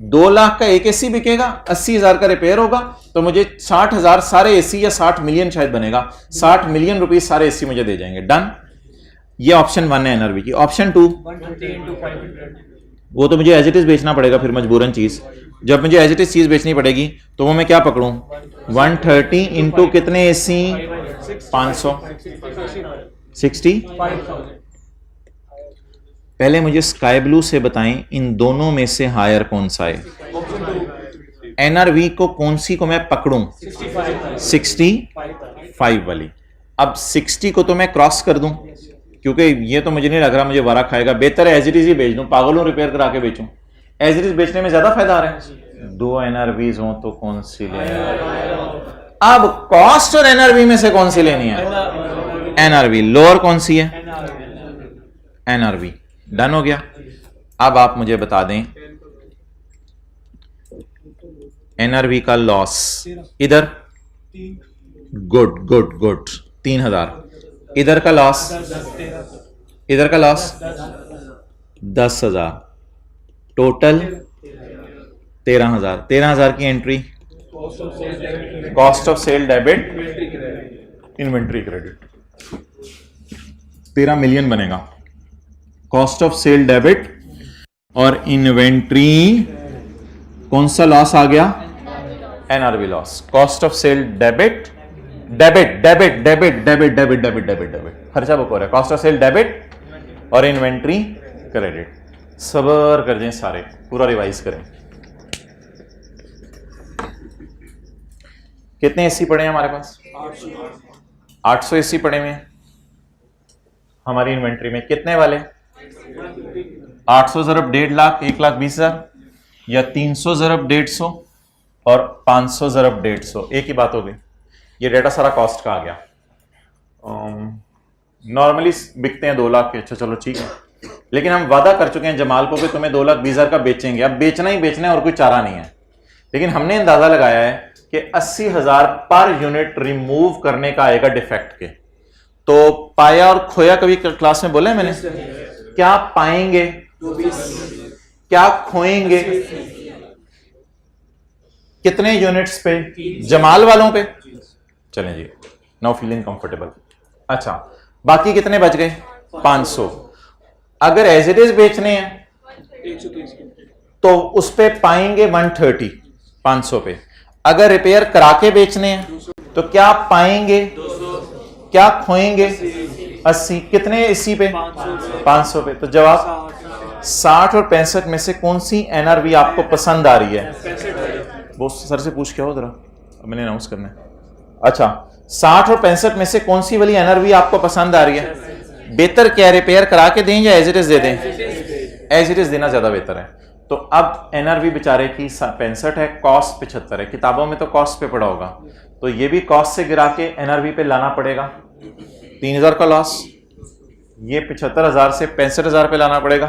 2 लाख का एक एसी बिकेगा, 80,000 का रिपेयर होगा, तो मुझे 60,000 सारे एसी, या 60 मिलियन शायद बनेगा, 60 मिलियन रुपीस सारे एसी मुझे दे जाएंगे। डन। ये ऑप्शन 1 है एनआरवी की। ऑप्शन 2, वो तो मुझे एज इट इज बेचना पड़ेगा फिर मजबूरन चीज। जब मुझे एज इट इज चीज बेचनी पड़ेगी तो वो मैं क्या पकड़ूं, 130 इंटू कितने एसी, 500, 60। पहले मुझे स्काई ब्लू से बताएं इन दोनों में से हायर कौन सा है। एनआरवी को कौन सी को मैं पकड़ूं, 65 वाली। अब 60 को तो मैं क्रॉस कर दूं, क्योंकि ये तो मुझे नहीं लग रहा मुझे वारा खाएगा। बेहतर है एज इट इज ही बेच दूं, पागल हूं रिपेयर करा के बेचूं। एज इट इज बेचने में ज्यादा फायदा आ रहा है। 2 एनआरवीज हो तो कौन सी लेनी है। अब कॉस्ट और एनआरवी में से कौन सी लेनी है, एनआरवी। लोअर कौन सी है, एनआरवी। डन हो गया। अब आप मुझे बता दें एनआरवी का लॉस इधर, गुड गुड गुड, 3,000। इधर का लॉस, इधर का लॉस 10,000, टोटल 13,000। 13,000 की entry, cost of sale debit, inventory credit, 13 million बनेगा। कॉस्ट ऑफ सेल डेबिट और इन्वेंट्री, कौन सा लॉस आ गया, NRV loss. Cost of sale debit, debit debit debit debit debit debit debit debit, खर्चा बुक हो रहा है। कॉस्ट ऑफ सेल डेबिट और इन्वेंट्री क्रेडिट। सबर कर दें सारे, पूरा रिवाइज करें। कितने एसी पड़े हैं हमारे पास, 800 एसी पड़े हुए हैं हमारी इन्वेंट्री में। कितने वाले, 800 ज़रब 1.5 लाख, 1,20,000, या 300 ज़रब 150 और 500 ज़रब 150। एक ही बात हो गई। ये डेटा सारा कॉस्ट का आ गया। नॉर्मली बिकते हैं 2 लाख के। अच्छा चलो ठीक है, लेकिन हम वादा कर चुके हैं जमाल को कि तुम्हें 2,20,000 का बेचेंगे। अब बेचना ही बेचना है और कोई चारा नहीं है। लेकिन हमने अंदाजा लगाया है कि 80,000 पर यूनिट रिमूव करने का आएगा डिफेक्ट के। तो पाया और खोया कभी क्लास में बोला है मैंने? क्या पाएंगे, क्या खोएंगे, कितने यूनिट्स पे? जमाल वालों पे। चलें जी, नाउ फीलिंग कंफर्टेबल। अच्छा, बाकी कितने बच गए? 500। अगर एज इट इज बेचने हैं तो उस पे पाएंगे 130, 500 पे। अगर रिपेयर करा के बेचने हैं तो क्या पाएंगे, क्या खोएंगे? 80। कितने 80 पे? 500 पे। तो जवाब 60 और 65 में से कौन सी एनआरवी आपको पसंद आ रही है? वो सर से पूछ के आओ जरा, मैंने अनाउंस करना है। अच्छा, 60 और 65 में से कौन सी वाली एनआरवी आपको पसंद आ रही है? बेहतर क्या, रिपेयर करा के दें या एज इट इज दे दें? एज इट इज देना ज्यादा बेहतर है। तो अब एनआरवी बेचारे की 65 है, कॉस्ट 75 है। किताबों में तो कॉस्ट पे पड़ा होगा, तो ये भी कॉस्ट से गिरा के एनआरवी पे लाना पड़ेगा। 3000 का लॉस, ये 75,000 से 65,000 पे लाना पड़ेगा,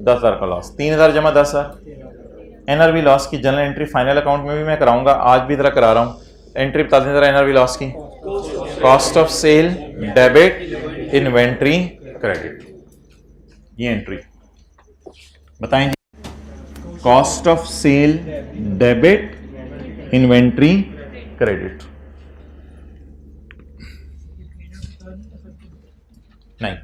10,000 का लॉस। 3000 जमा 10,000 एनआरवी लॉस की जनरल एंट्री फाइनल अकाउंट में भी मैं कराऊंगा, आज भी जरा करा रहा हूं। एंट्री बता दें जरा एनआरवी लॉस की। Cost of sale debit inventory credit, ये एंट्री बताएं। Cost of sale debit inventory credit, नहीं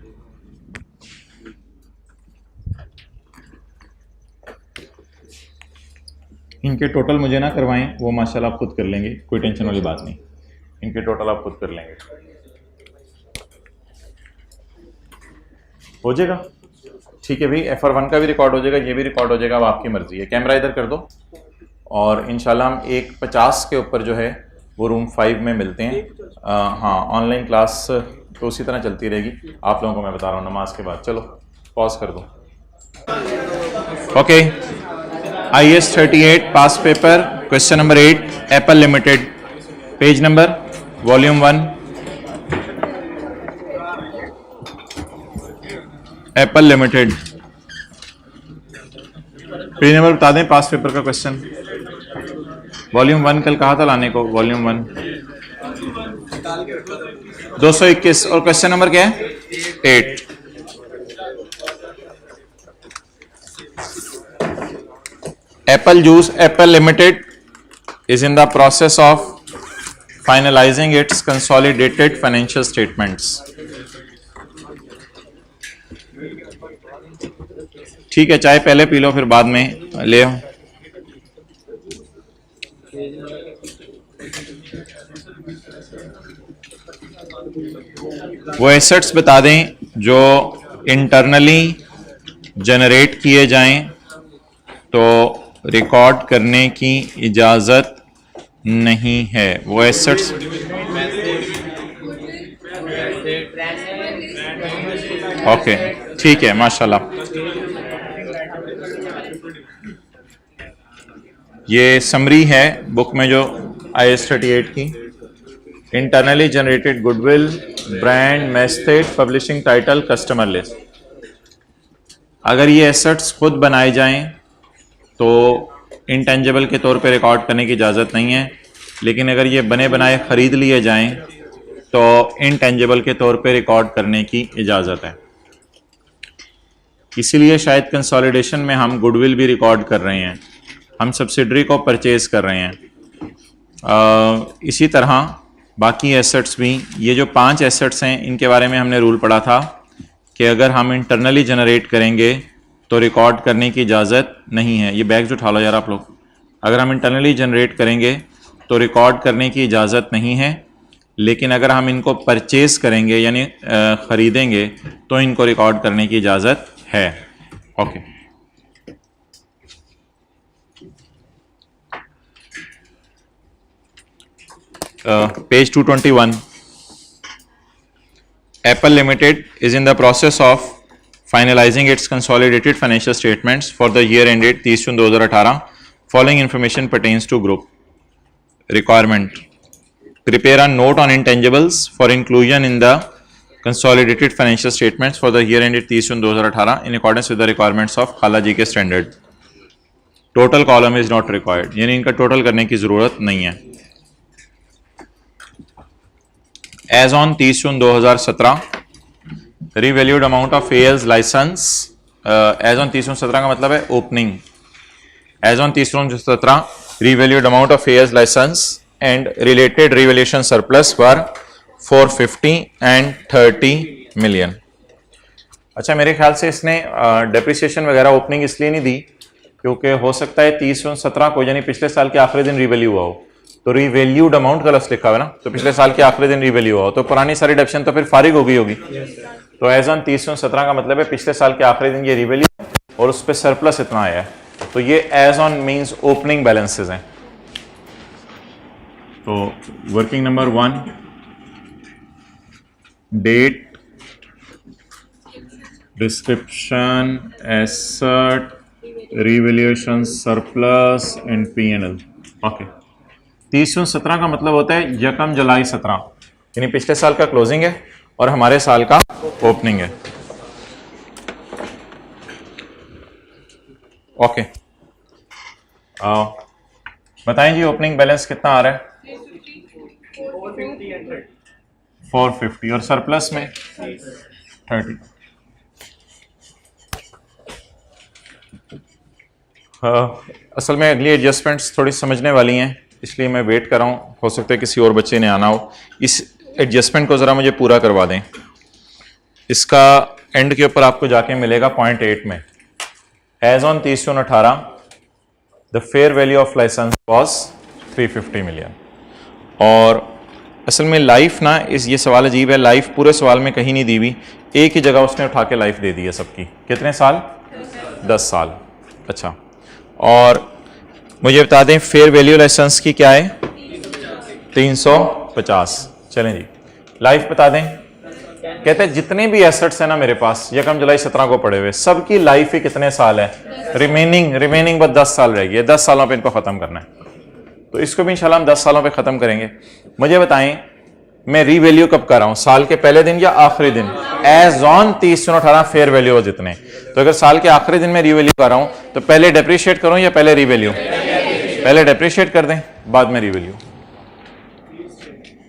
इनके टोटल मुझे ना करवाएं, वो माशाल्लाह आप खुद कर लेंगे, कोई टेंशन वाली बात नहीं। इनके टोटल आप खुद कर लेंगे, हो जाएगा। ठीक है भाई, FR1 का भी रिकॉर्ड हो जाएगा, ये भी रिकॉर्ड हो जाएगा, अब आपकी मर्जी है। कैमरा इधर कर दो और इंशाल्लाह हम 1:50 के ऊपर जो है वो रूम 5 में मिलते हैं। हाँ, ऑनलाइन क्लास तो उसी तरह चलती रहेगी, आप लोगों को मैं बता रहा हूँ नमाज के बाद। चलो पॉज कर दो। Okay, IS 38 pass paper question number 8, Apple limited, page number, volume 1, Apple limited. Page number बता दें, पास पेपर का क्वेश्चन। वॉल्यूम 1 कल कहा था लाने को, वॉल्यूम 1 221 और क्वेश्चन नंबर क्या है? 8। Apple Juice, Apple Limited is in the process of finalizing its consolidated financial statements. ठीक है, चाय पहले पी लो फिर बाद में ले आओ। वो एसेट्स बता दें जो इंटरनली जनरेट किए जाएं तो रिकॉर्ड करने की इजाजत नहीं है। वो एसेट्स ओके, ठीक है, माशाल्लाह। ये समरी है बुक में जो IS 38 की। Internally generated goodwill, brand, mastheads, publishing title, customer list. अगर ये एसेट्स खुद बनाए जाएं तो इंटेंजिबल के तौर पे रिकॉर्ड करने की इजाज़त नहीं है, लेकिन अगर ये बने बनाए ख़रीद लिए जाएं तो इंटेंजिबल के तौर पे रिकॉर्ड करने की इजाज़त है। इसीलिए शायद कंसोलिडेशन में हम गुडविल भी रिकॉर्ड कर रहे हैं, हम सब्सिडरी को परचेज कर रहे हैं। इसी तरह बाकी एसेट्स भी, ये जो 5 एसेट्स हैं इनके बारे में हमने रूल पढ़ा था कि अगर हम इंटरनली जनरेट करेंगे तो रिकॉर्ड करने की इजाज़त नहीं है। ये बैग्स उठा लो यार आप लोग। अगर हम इंटरनली जनरेट करेंगे तो रिकॉर्ड करने की इजाज़त नहीं है, लेकिन अगर हम इनको परचेज़ करेंगे यानी ख़रीदेंगे तो इनको रिकॉर्ड करने की इजाज़त है। Okay, page 221। Apple Limited is in the process of finalizing its consolidated financial statements for the year ended 30 June 2018. Following information pertains to group. Requirement: prepare a note on intangibles for inclusion in the consolidated financial statements for the year ended 30 June 2018 in accordance with the requirements of खाला जी के standard. Total column is not required, यानी इनका total करने की ज़रूरत नहीं है। As on 30 June 2017 revalued amount of airs licence, as on 30 जून 17 का मतलब है opening, as on 30 June 17 revalued amount of airs licence and related revaluation surplus were 450 and 30 million. अच्छा, मेरे ख्याल से इसने डेप्रिसिएशन वगैरह ओपनिंग इसलिए नहीं दी क्योंकि हो सकता है 30 जून 17 को यानी पिछले साल के आखिरी दिन रीवैल्यू हुआ हो, तो रीवैल्यूड अमाउंट का लफ्ज लिखा हुआ है ना, तो पिछले साल के आखिरी दिन रीवैल्यू हुआ हो तो पुरानी सारी डेप्शन तो फिर फारिग हो गई होगी। तो एज ऑन 30 जून 17 का मतलब है पिछले साल के आखिरी दिन ये रीवैल्यू और उस पर सरप्लस इतना आया है, तो ये as on means opening balances हैं। तो working number 1, date, description, asset, revaluation surplus and P&L। Okay, 30 जून 17 का मतलब होता है 1 जुलाई 17, यानी पिछले साल का क्लोजिंग है और हमारे साल का ओपनिंग है। ओके, बताएं जी ओपनिंग बैलेंस कितना आ रहा है? 450 और सरप्लस में 30। असल में अगली एडजस्टमेंट्स थोड़ी समझने वाली हैं, इसलिए मैं वेट कर रहा हूँ, हो सकता है किसी और बच्चे ने आना हो। इस एडजस्टमेंट को ज़रा मुझे पूरा करवा दें। इसका एंड के ऊपर आपको जाके मिलेगा पॉइंट 8 में, as on 30 June 18 the fair value of licence was 350 million. और असल में लाइफ ना, इस ये सवाल अजीब है, लाइफ पूरे सवाल में कहीं नहीं दी हुई, एक ही जगह उसने उठा के लाइफ दे दी है सबकी। कितने साल? 10 साल। अच्छा, और मुझे बता दें फेयर वैल्यू लाइसेंस की क्या है? 350। चलें जी, लाइफ बता दें। कहते हैं जितने भी एसेट्स हैं ना मेरे पास 1 जुलाई 17 को पड़े हुए, सबकी लाइफ ही कितने साल है? रिमेनिंग बस 10 साल रह गई, 10 सालों पे इनको खत्म करना है। तो इसको भी इंशाल्लाह हम 10 सालों पे खत्म करेंगे। मुझे बताएं मैं रीवैल्यू कब कर रहा हूं, साल के पहले दिन या आखिरी दिन? As on 30 June 18 fair value हो जितने, तो अगर साल के आखिरी दिन में रीवैल्यू कर रहा हूं तो पहले डेप्रिशिएट करूं या पहले रीवैल्यू? पहले डेप्रिशिएट कर दें, बाद में रीवैल्यू।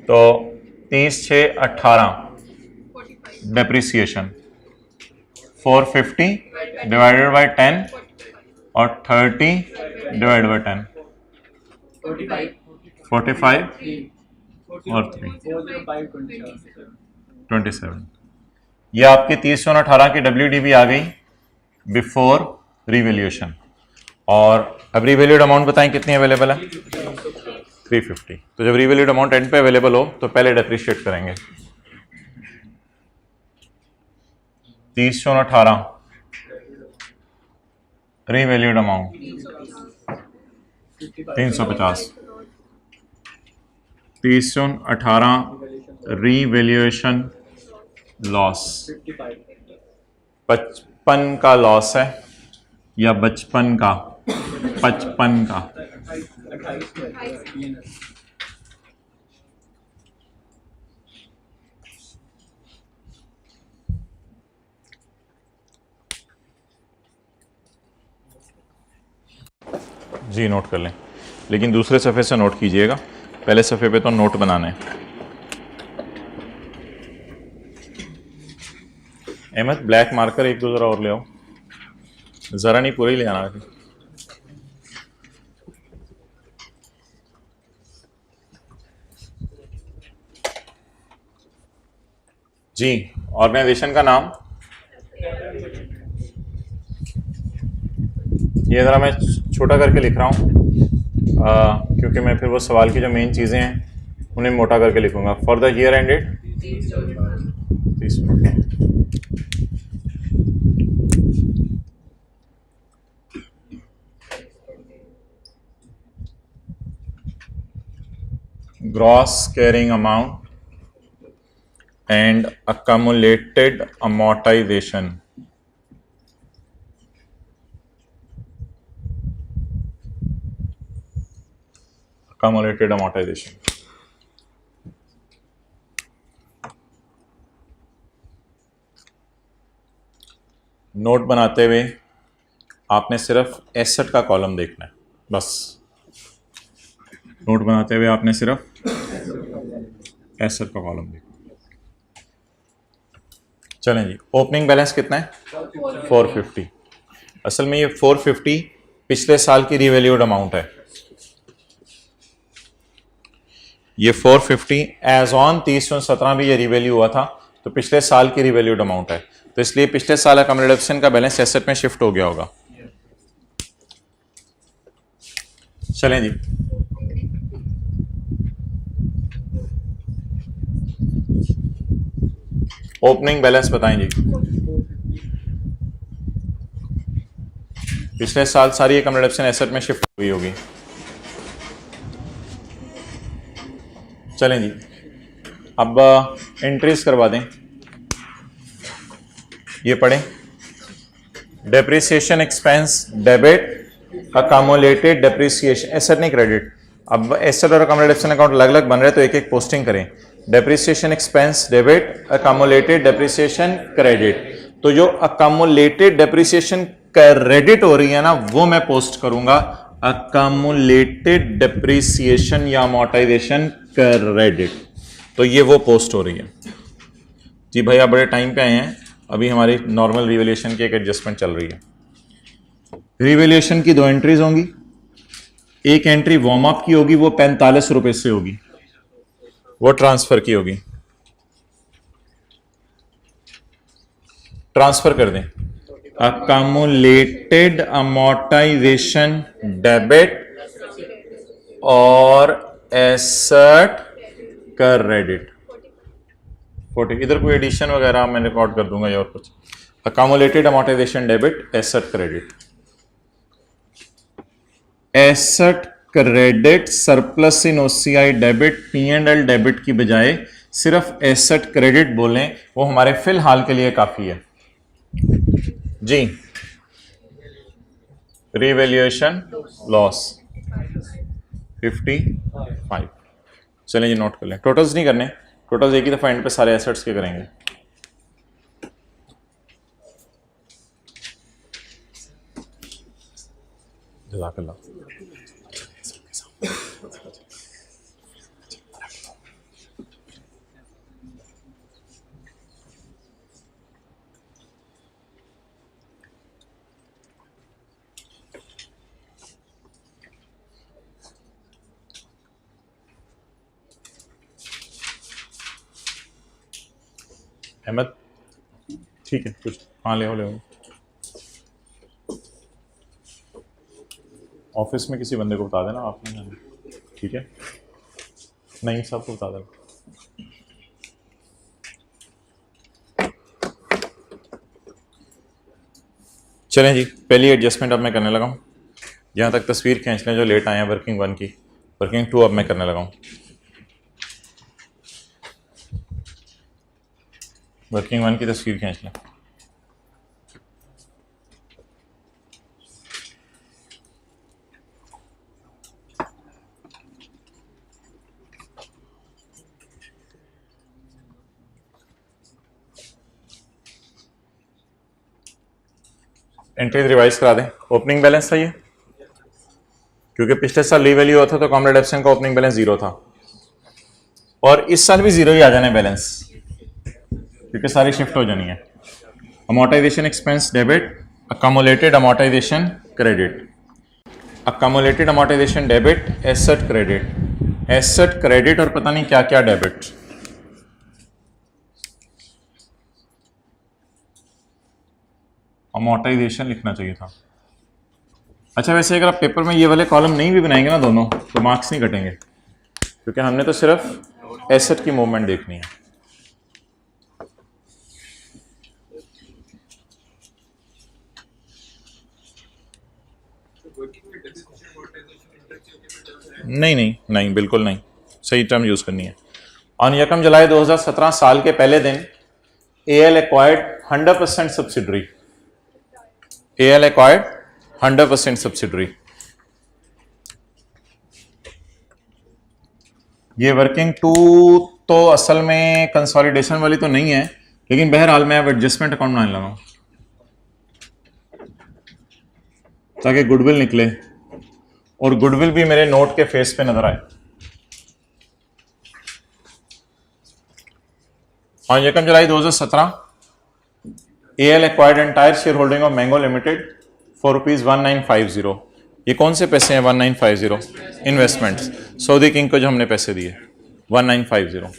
तो 30/6/18 डेप्रिसिएशन 450 डिवाइडेड बाय 10 और 30 डिवाइडेड बाय 10 45 और 3 27। ये आपकी 30 जून 18 की WDV आ गई बिफोर रिवैल्यूएशन। और अब रिवैल्यूड अमाउंट बताएं कितनी अवेलेबल है? 350। तो जब रिवैल्यूड अमाउंट एंड पे अवेलेबल हो तो पहले डेप्रिशिएट करेंगे। 30 June 18 revalued amount 350। 30 June 18 revaluation loss 55 का लॉस है या 55 का? 55 का। जी नोट कर लें, लेकिन दूसरे सफ़े से नोट कीजिएगा, पहले सफ़े पे तो नोट बनाने हैं। अहमद ब्लैक मार्कर 1-2 ज़रा और ले आओ, ज़रा नहीं पूरा ही ले आना। जी, ऑर्गेनाइजेशन का नाम ये ज़रा मैं छोटा करके लिख रहा हूँ क्योंकि मैं फिर वो सवाल की जो मेन चीज़ें हैं उन्हें मोटा करके लिखूंगा। For the year ended 30 gross carrying amount and accumulated amortization. Accumulated amortization. Note बनाते हुए आपने सिर्फ एसेट का कॉलम देखना है, बस। नोट बनाते हुए आपने सिर्फ एसेट का कॉलम देखना है। चलें जी, ओपनिंग बैलेंस कितना है 450। असल में ये 450 पिछले साल की रिवैल्यूड अमाउंट है। ये 450 एज ऑन 30/17 भी ये रिवैल्यू हुआ था, तो पिछले साल की रिवैल्यूड अमाउंट है, तो इसलिए पिछले साल अकोमोडेशन का बैलेंस एसेट में शिफ्ट हो गया होगा। चलें जी, ओपनिंग बैलेंस बताएं जी। पिछले साल सारी अकोमोडेशन एसेट में शिफ्ट हुई होगी। चलें जी, अब एंट्रीज करवा दें। ये पढ़ें, depreciation expense debit, accumulated depreciation, asset नहीं क्रेडिट। अब एसेट और अकामुलेशन अकाउंट अलग अलग बन रहे हैं, तो एक एक पोस्टिंग करें। Depreciation expense debit, accumulated depreciation credit. तो जो अकामुलेटेड डेप्रिसिएशन क्रेडिट हो रही है ना, वो मैं पोस्ट करूंगा अकामुलेटेड डेप्रिसिएशन या अमोर्टाइजेशन क्रेडिट, तो ये वो पोस्ट हो रही है जी। भाई आप बड़े टाइम पे आए हैं, अभी हमारी नॉर्मल रिवैल्यूएशन की एक एडजस्टमेंट चल रही है। रिवैल्यूएशन की 2 एंट्रीज होंगी। एक एंट्री वार्म अप की होगी, वो 45 रुपए से होगी, वो ट्रांसफर की होगी। ट्रांसफर कर दें, अकामुलेटेड अमोर्टाइजेशन डेबिट और एसेट क्रेडिट 40। इधर कोई एडिशन वगैरह मैं रिकॉर्ड कर दूंगा या और कुछ। Accumulated amortisation debit, asset credit. Asset credit surplus इन ओसीआई डेबिट, P&L डेबिट की बजाय सिर्फ एसेट क्रेडिट बोलें, वो हमारे फिलहाल के लिए काफी है जी। Revaluation loss 55। चलें जी, नोट कर लें। टोटल्स नहीं करने, टोटल्स एक ही दफा एंड पे सारे एसेट्स के करेंगे। जज़ाकल्लाह। अहमद ठीक है, कुछ हाँ ले हो ऑफिस में किसी बंदे को बता देना आपने, ठीक है, नहीं सबको बता देना। चलें जी, पहली एडजस्टमेंट अब मैं करने लगा हूँ। जहाँ तक तस्वीर खींच लें जो लेट आए हैं वर्किंग 1 की, वर्किंग 2 अब मैं करने लगा हूँ। वर्किंग 1 की तस्वीर खींच लें। एंट्रीज रिवाइज करा दें। ओपनिंग बैलेंस था ये, क्योंकि पिछले साल रीवैल्यू हुआ था तो कॉमन डेप्शन का ओपनिंग बैलेंस 0 था, और इस साल भी 0 ही आ जाना है बैलेंस, क्योंकि सारी शिफ्ट हो जानी है। Amortisation expense debit, accumulated amortisation credit. Accumulated amortisation debit, asset credit, asset credit और पता नहीं क्या क्या डेबिट। अमोर्टाइजेशन लिखना चाहिए था। अच्छा, वैसे अगर आप पेपर में ये वाले कॉलम नहीं भी बनाएंगे ना दोनों, तो मार्क्स नहीं कटेंगे, क्योंकि हमने तो सिर्फ एसेट की मूवमेंट देखनी है। नहीं नहीं नहीं, बिल्कुल नहीं, सही टर्म यूज करनी है। ऑन 1 जुलाई 2017 साल के पहले दिन AL acquired 100% subsidiary, AL acquired 100% subsidiary. ये वर्किंग 2 तो असल में कंसोलिडेशन वाली तो नहीं है, लेकिन बहरहाल मैं अब एडजस्टमेंट अकाउंट बनाने लगा ताकि गुडविल निकले और गुडविल भी मेरे नोट के फेस पे नजर आए। और 1 जुलाई 2017 AL acquired entire share holding of mango limited for ₹1950। ये कौन से पैसे हैं 1950? इन्वेस्टमेंट। सऊदी किंग को जो हमने पैसे दिए 1950।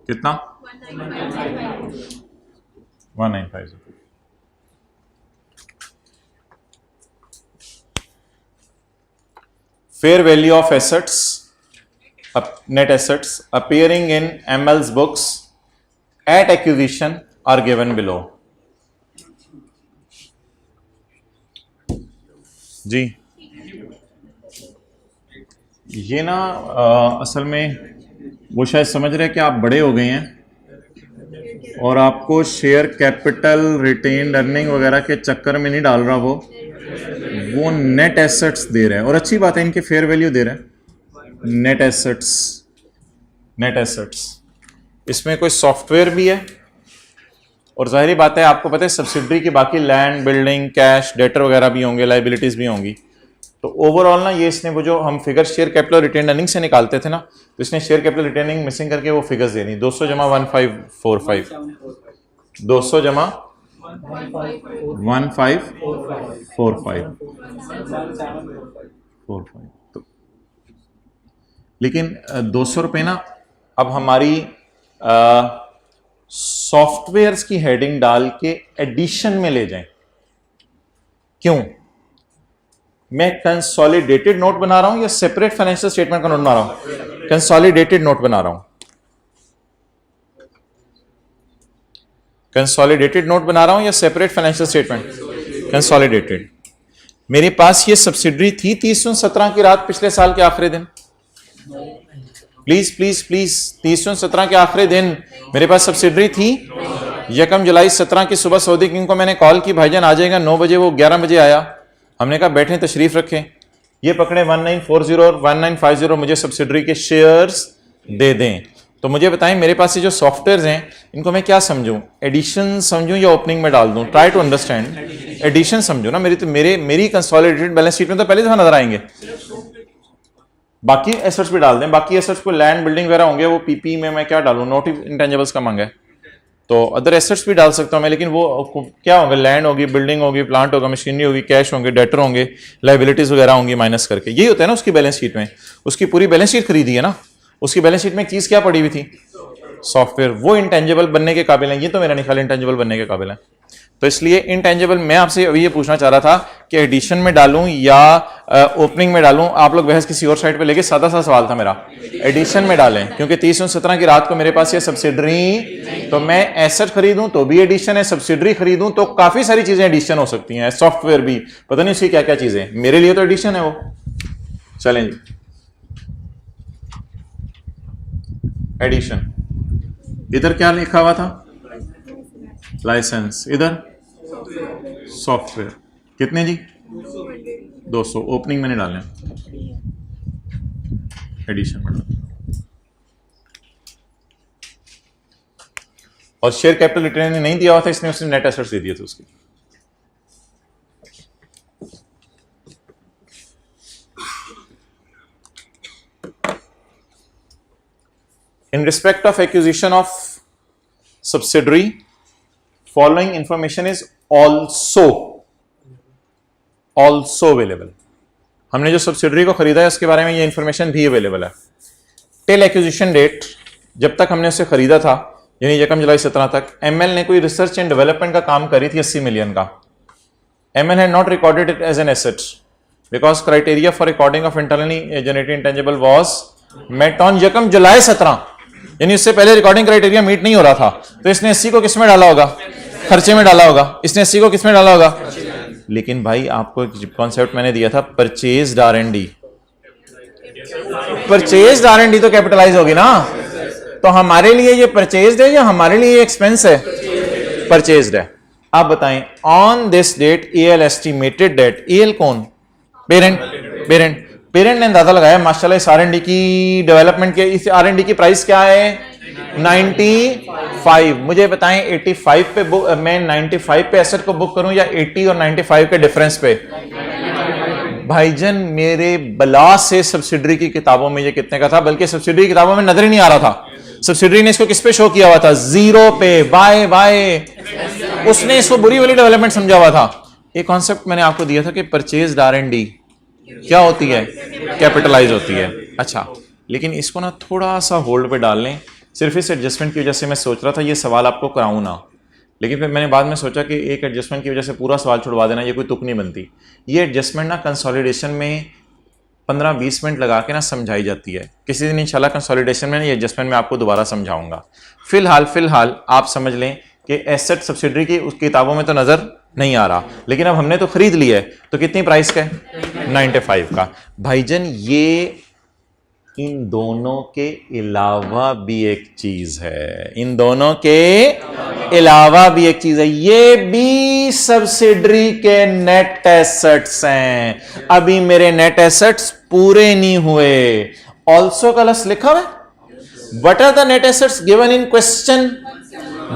कितना? 1950। Fair value of assets, net assets appearing in ML's books at acquisition are given below। जी ये ना असल में वो शायद समझ रहे हैं कि आप बड़े हो गए हैं और आपको शेयर कैपिटल रिटेन्ड अर्निंग वगैरह के चक्कर में नहीं डाल रहा वो नेट एसेट्स दे रहे हैं और अच्छी बात है, इनके फेयर वैल्यू दे रहे हैं। नेट एसेट्स इसमें कोई सॉफ्टवेयर भी है और जाहिर बात है आपको पता है सब्सिडरी की बाकी लैंड, बिल्डिंग, कैश, डेटर वगैरह भी होंगे, लाइबिलिटीज भी होंगी। तो ओवरऑल ना ये इसने वो जो हम figure share capital retain earning से निकालते थे ना, तो इसने शेयर कैपिटल रिटेनिंग मिसिंग करके वो फिगर्स देनी 200 जमा 1545, 200 जमा 1545। तो लेकिन 200 रुपये ना अब हमारी सॉफ्टवेयर्स की हेडिंग डाल के एडिशन में ले जाएं। क्यों? मैं कंसोलिडेटेड नोट बना रहा हूं या सेपरेट फाइनेंशियल स्टेटमेंट का नोट बना रहा हूं? कंसोलिडेटेड नोट बना रहा हूं। कंसोलिडेटेड नोट बना रहा हूं या सेपरेट फाइनेंशियल स्टेटमेंट? कंसोलिडेटेड। मेरे पास ये सब्सिडरी थी 30/17 की रात पिछले साल के आखिरी दिन। प्लीज 30/17 के आखिरी दिन मेरे पास सब्सिडरी थी। 1 जुलाई 17 की सुबह सऊदी किंग को मैंने कॉल की, भाईजान आ जाएगा 9 बजे। वो 11 बजे आया। हमने कहा बैठे तशरीफ रखें। ये पकड़े 1940 और 1950 मुझे सब्सिडरी के शेयर्स दे दें। तो मुझे बताएं मेरे पास ये जो सॉफ्टवेयर हैं इनको मैं क्या समझूं? एडिशन समझूं या ओपनिंग में डाल दूं? Try to understand. एडिशन समझो ना। मेरी कंसोलिडेटेड बैलेंस शीट में तो पहले दफा नजर आएंगे। बाकी एसेट्स भी डाल दें। बाकी एसेट्स को लैंड, बिल्डिंग वगैरह होंगे, वो पीपी में मैं क्या डालूं? नॉट इंटेंजिबल्स का मांगा है तो अदर एसेट्स भी डाल सकता हूं मैं, लेकिन वो क्या होंगे? लैंड होगी, बिल्डिंग होगी, प्लांट होगा, मशीनरी होगी, कैश होंगे, डेटर होंगे, लाइबिलिटीज वगैरह होंगी माइनस करके। यही होता है ना उसकी बैलेंस शीट में। उसकी पूरी बैलेंस शीट खरीदी है ना, उसकी बैलेंस शीट में एक चीज क्या पड़ी हुई थी? सॉफ्टवेयर। वो इंटेंजिबल बनने के काबिल है। ये तो मेरा नहीं ख्याल इंटेंजिबल बनने के काबिल है। तो इसलिए इंटेंजिबल मैं आपसे अभी ये पूछना चाह रहा था कि एडिशन में डालूं या ओपनिंग में डालूं। आप लोग बहस किसी और साइड पे लेके सादा सा सवाल था मेरा। एडिशन में डालें क्योंकि 30/17 की रात को मेरे पास ये सब्सिडरी, तो मैं एसेट खरीदूं तो भी एडिशन है, सब्सिडरी खरीदूं तो काफी सारी चीजें एडिशन हो सकती हैं, सॉफ्टवेयर भी, पता नहीं उसकी क्या क्या चीजें। मेरे लिए तो एडिशन है वो। चलें जी, एडिशन। इधर क्या लिखा हुआ था? लाइसेंस। इधर सॉफ्टवेयर। कितने जी? 200। ओपनिंग में नहीं डालने, एडिशन में डालने। और शेयर कैपिटल रिटर्न नहीं दिया हुआ था इसने, उसने नेट एसेट्स दे दिए थे उसके। In respect of acquisition of subsidiary, following information is also available। हमने जो सब्सिडरी को खरीदा है उसके बारे में ये इंफॉर्मेशन भी अवेलेबल है। टिल एक्विजिशन डेट, जब तक हमने उसे खरीदा था यानी 1 जुलाई 17 तक, एमएल ने कोई रिसर्च एंड डेवलपमेंट का काम करी थी 80 मिलियन का। ML had not recorded it as an asset because criteria for recording of internally generated intangible was met on 1 July 17, यानी उससे पहले रिकॉर्डिंग क्राइटेरिया मीट नहीं हो रहा था। तो इसने 80 को किसमें डाला होगा? खर्चे में डाला होगा। इसने 80 को किसमें डाला होगा? लेकिन भाई आपको एक कॉन्सेप्ट मैंने दिया था, परचेज्ड आर&डी। परचेज्ड आर&डी तो कैपिटलाइज होगी ना। तो हमारे लिए ये परचेज्ड है या हमारे लिए एक्सपेंस है? परचेज्ड है। आप बताएं, on this date AL estimated date, AL कौन? पेरेंट ने अंदाजा लगाया माशाल्लाह इस आर&डी की डेवलपमेंट के, इस आर&डी की प्राइस क्या है? 95। मुझे बताएं 85 पे मैं 95 पे एसेट को बुक करूं या 80 और 95 के डिफरेंस पे? भाईजान मेरे बला से सब्सिडरी की किताबों में ये कितने का था, बल्कि सब्सिडरी की किताबों में नजर ही नहीं आ रहा था। सब्सिडरी ने इसको किस पे शो किया हुआ था? जीरो पे, बाय बाय। उसने इसको बुरी वाली डेवलपमेंट समझा हुआ था। एक कॉन्सेप्ट मैंने आपको दिया था कि परचेज R&D क्या होती है? कैपिटलाइज होती है। अच्छा, लेकिन इसको ना थोड़ा सा होल्ड पे डाल लें। सिर्फ इस एडजस्टमेंट की वजह से मैं सोच रहा था ये सवाल आपको कराऊं ना, लेकिन फिर मैंने बाद में सोचा कि एक एडजस्टमेंट की वजह से पूरा सवाल छुड़वा देना ये कोई तुक नहीं बनती। ये एडजस्टमेंट ना कंसोलिडेशन में 15-20 मिनट लगा के ना समझाई जाती है। किसी दिन इंशाल्लाह कंसोलिडेशन में ये एडजस्टमेंट मैं आपको दोबारा समझाऊंगा। फिलहाल आप समझ लें कि एसेट सब्सिडरी की उस किताबों में तो नजर नहीं आ रहा, लेकिन अब हमने तो खरीद लिया है, तो कितनी प्राइस का है? 95 का। भाईजान ये इन दोनों के अलावा भी एक चीज है, इन दोनों के अलावा भी एक चीज है, ये भी सब्सिडरी के नेट एसेट्स हैं। अभी मेरे नेट एसेट्स पूरे नहीं हुए। ऑल्सो का लफ्ज लिखा हुआ है। What are the net assets given in question?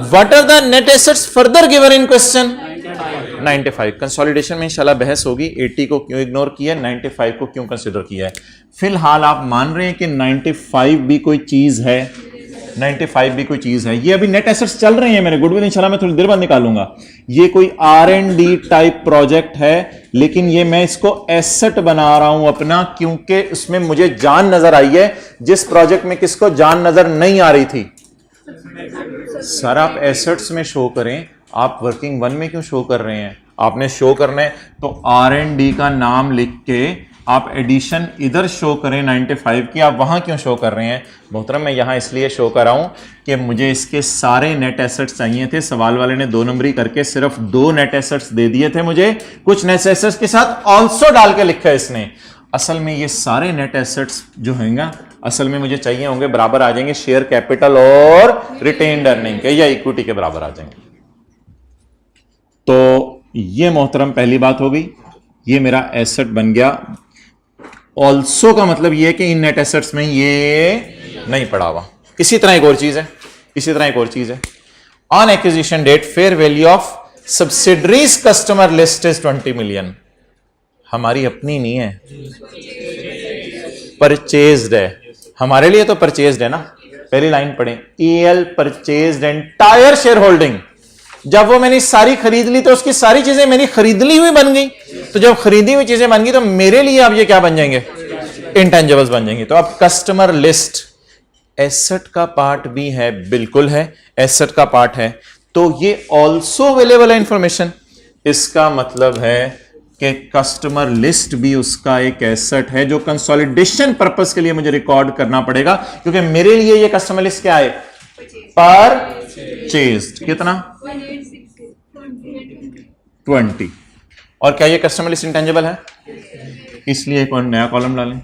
What are the net assets further given in question? 95। Consolidation में इंशाल्लाह बहस होगी 80 को क्यों इग्नोर किया, 95 को क्यों कंसिडर किया है। फिलहाल आप मान रहे हैं कि 95 भी कोई चीज है, 95 भी कोई चीज है। ये अभी नेट एसेट्स चल रहे हैं मेरे, गुडविल इंशाल्लाह मैं थोड़ी देर बाद निकालूंगा। ये कोई R&D टाइप प्रोजेक्ट है, लेकिन ये मैं इसको एसेट बना रहा हूं अपना, क्योंकि उसमें मुझे जान नजर आई है जिस प्रोजेक्ट में किसको जान नजर नहीं आ रही थी। सर आप एसेट्स में शो करें, आप वर्किंग वन में क्यों शो कर रहे हैं? आपने शो करना है तो R&D का नाम लिख के आप एडिशन इधर शो करें 95 की, आप वहां क्यों शो कर रहे हैं? मोहतरम मैं यहां इसलिए शो कर रहा हूं कि मुझे इसके सारे नेट एसेट्स चाहिए थे। सवाल वाले ने 2 नंबरी करके सिर्फ 2 नेट एसेट्स दे दिए थे मुझे, कुछ नेट एसेट्स के साथ ऑल्सो डाल के लिखा है इसने। असल में ये सारे नेट एसेट्स जो होंगे असल में मुझे चाहिए होंगे बराबर आ जाएंगे शेयर कैपिटल और रिटेन्ड अर्निंग के या इक्विटी के बराबर आ जाएंगे। तो ये मोहतरम पहली बात हो गई, ये मेरा एसेट बन गया। ऑल्सो का मतलब ये है कि इन नेट एसेट्स में ये नहीं पड़ा हुआ। इसी तरह एक और चीज है, on acquisition date fair value of subsidiaries customer list is 20 million. हमारी अपनी नहीं है, परचेज्ड है। हमारे लिए तो परचेज्ड है ना। पहली लाइन पढ़ें, EL purchased entire share holding. जब वो मैंने सारी खरीद ली तो उसकी सारी चीजें मेरी खरीदली हुई बन गई। तो जब खरीदी हुई चीजें बन गई तो मेरे लिए अब ये क्या बन जाएंगे? इंटेंजिबल्स बन जाएंगे। तो अब कस्टमर लिस्ट एसेट का पार्ट भी है, बिल्कुल है, एसेट का पार्ट है। तो ये ऑल्सो अवेलेबल है इंफॉर्मेशन। इसका मतलब है कि कस्टमर लिस्ट भी उसका एक एसेट है जो कंसोलिडेशन पर्पस के लिए मुझे रिकॉर्ड करना पड़ेगा, क्योंकि मेरे लिए ये कस्टमर लिस्ट क्या है? परचेज्ड। कितना? 20। और क्या ये कस्टमर लिस्ट इंटेंजिबल है? इसलिए एक और नया कॉलम डालें,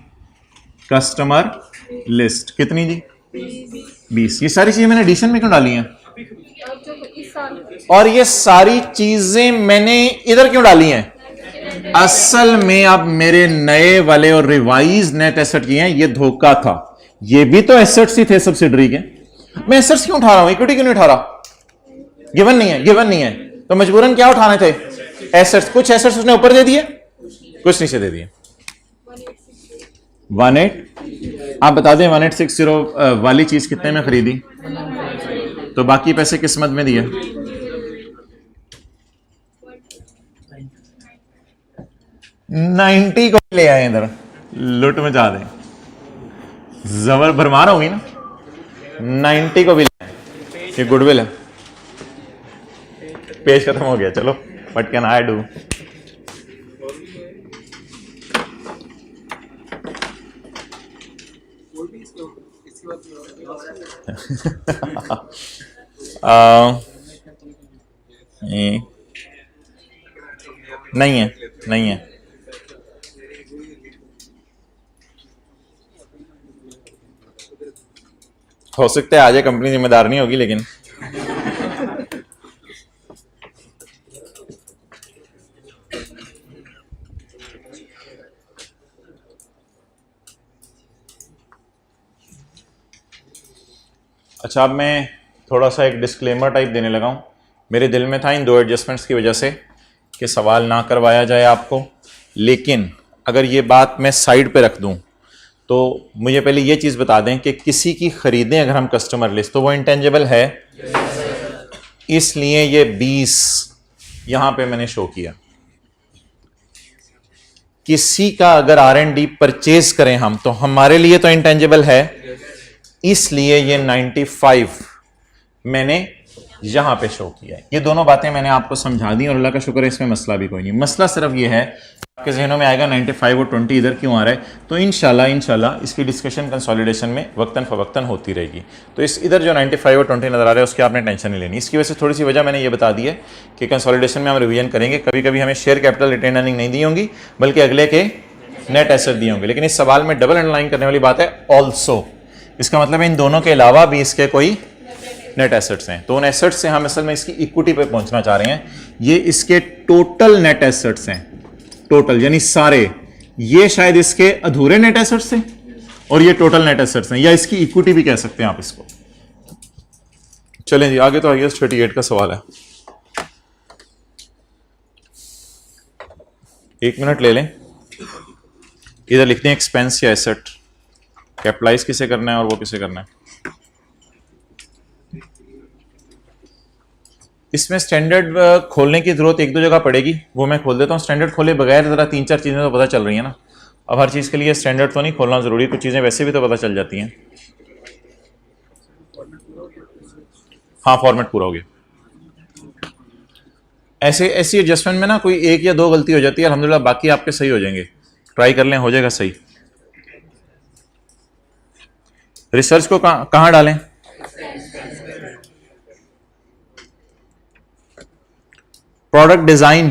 कस्टमर लिस्ट। कितनी जी? 20। ये सारी चीजें मैंने एडिशन में क्यों डाली हैं? और ये सारी चीजें मैंने इधर क्यों डाली हैं? असल में अब मेरे नए वाले और रिवाइज नेट एसेट किए हैं, ये धोखा था। ये भी तो एसेट्स ही थे सब्सिडरी के। मैं एसेट्स क्यों उठा रहा हूं? इक्विटी क्यों नहीं उठा रहा? गिवन नहीं है तो मजबूरन क्या उठाने थे? एसेट्स। कुछ एसेट्स उसने ऊपर दे दिए, कुछ नीचे दे दिए। 18। आप बता दें 1860 वाली चीज कितने में खरीदी? तो बाकी पैसे किस्मत में दिए। 90 को ले आए इधर, लुट मचा दें, जबर भरमार होगी ना। 90 को भी ले आए, ये गुडविल है। पेज खत्म हो गया, चलो व्हाट कैन आई डू। नहीं है। हो सकता है आज कंपनी जिम्मेदार नहीं होगी, लेकिन अच्छा, अब मैं थोड़ा सा एक डिस्क्लेमर टाइप देने लगा हूँ। मेरे दिल में था इन 2 एडजस्टमेंट्स की वजह से कि सवाल ना करवाया जाए आपको, लेकिन अगर ये बात मैं साइड पे रख दूं तो मुझे पहले ये चीज बता दें कि किसी की खरीदें अगर हम कस्टमर लिस्ट तो वो इंटेंजिबल है, इसलिए ये 20 यहां पे मैंने शो किया। किसी का अगर R&D परचेज करें हम तो हमारे लिए तो इंटेंजिबल है, इसलिए ये 95 मैंने यहां पे शो किया है। ये दोनों बातें मैंने आपको समझा दी और अल्लाह का शुक्र है इसमें मसला भी कोई नहीं। मसला सिर्फ ये है आपके जहनों में आएगा 95 और 20 इधर क्यों आ रहा है, तो इंशाल्लाह इसकी डिस्कशन कंसोलिडेशन में वक्तन फवक्तन होती रहेगी। तो इस इधर जो 95 और 20 नजर आ रहा है उसकी आपने टेंशन नहीं लेनी। इसकी वजह से थोड़ी सी वजह मैंने ये बता दी है कि कंसोलिडेशन में हम रिवीजन करेंगे, कभी कभी हमें शेयर कैपिटल रिटेन अर्निंग नहीं दी होंगी बल्कि अगले के नेट एसेट दिए होंगे, लेकिन इस सवाल में डबल अंडरलाइन करने वाली बात है ऑल्सो। इसका मतलब है इन दोनों के अलावा भी इसके कोई नेट एसेट्स हैं, तो उन एसेट्स से हम असल में इसकी इक्विटी पे पहुंचना चाह रहे हैं। ये इसके टोटल नेट एसेट्स हैं, टोटल यानी सारे, ये शायद इसके अधूरे नेट एसेट्स हैं और ये टोटल नेट एसेट्स हैं, या इसकी इक्विटी भी कह सकते हैं आप इसको। चलें जी आगे, तो IAS 38 का सवाल है। 1 मिनट ले लें, इधर लिखते हैं एक्सपेंस या एसेट, कैपिटलाइज किसे करना है और वो किसे करना है। इसमें स्टैंडर्ड खोलने की जरूरत एक दो जगह पड़ेगी, वो मैं खोल देता हूँ। स्टैंडर्ड खोले बगैर जरा 3-4 चीजें तो पता चल रही है ना। अब हर चीज के लिए स्टैंडर्ड तो नहीं खोलना जरूरी, कुछ चीजें वैसे भी तो पता चल जाती हैं। हाँ फॉर्मेट पूरा हो गया। ऐसी एडजस्टमेंट में ना कोई 1 या 2 गलती हो जाती है, अल्हम्दुलिल्लाह बाकी आपके सही हो जाएंगे। ट्राई कर लें, हो जाएगा सही। रिसर्च को कहां डालें? प्रोडक्ट डिजाइन,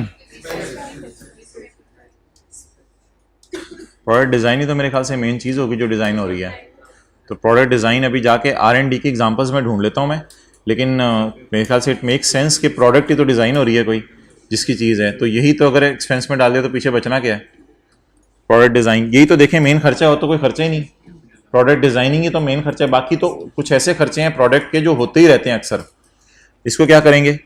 प्रोडक्ट डिजाइन ही तो मेरे ख्याल से मेन चीज होगी जो डिजाइन हो रही है। तो प्रोडक्ट डिजाइन अभी जाके R&D की एग्जांपल्स में ढूंढ लेता हूं मैं, लेकिन मेरे ख्याल से इट मेक सेंस कि प्रोडक्ट ही तो डिजाइन हो रही है कोई जिसकी चीज है, तो यही तो अगर एक्सपेंस में डाल दिया तो पीछे बचना क्या है? प्रोडक्ट डिजाइन, यही तो देखें मेन खर्चा हो तो कोई खर्चा ही नहीं, प्रोडक्ट डिजाइनिंग ही तो मेन खर्चा है। बाकी तो कुछ ऐसे खर्चे हैं प्रोडक्ट के जो होते ही रहते हैं अक्सर, इसको क्या करेंगे?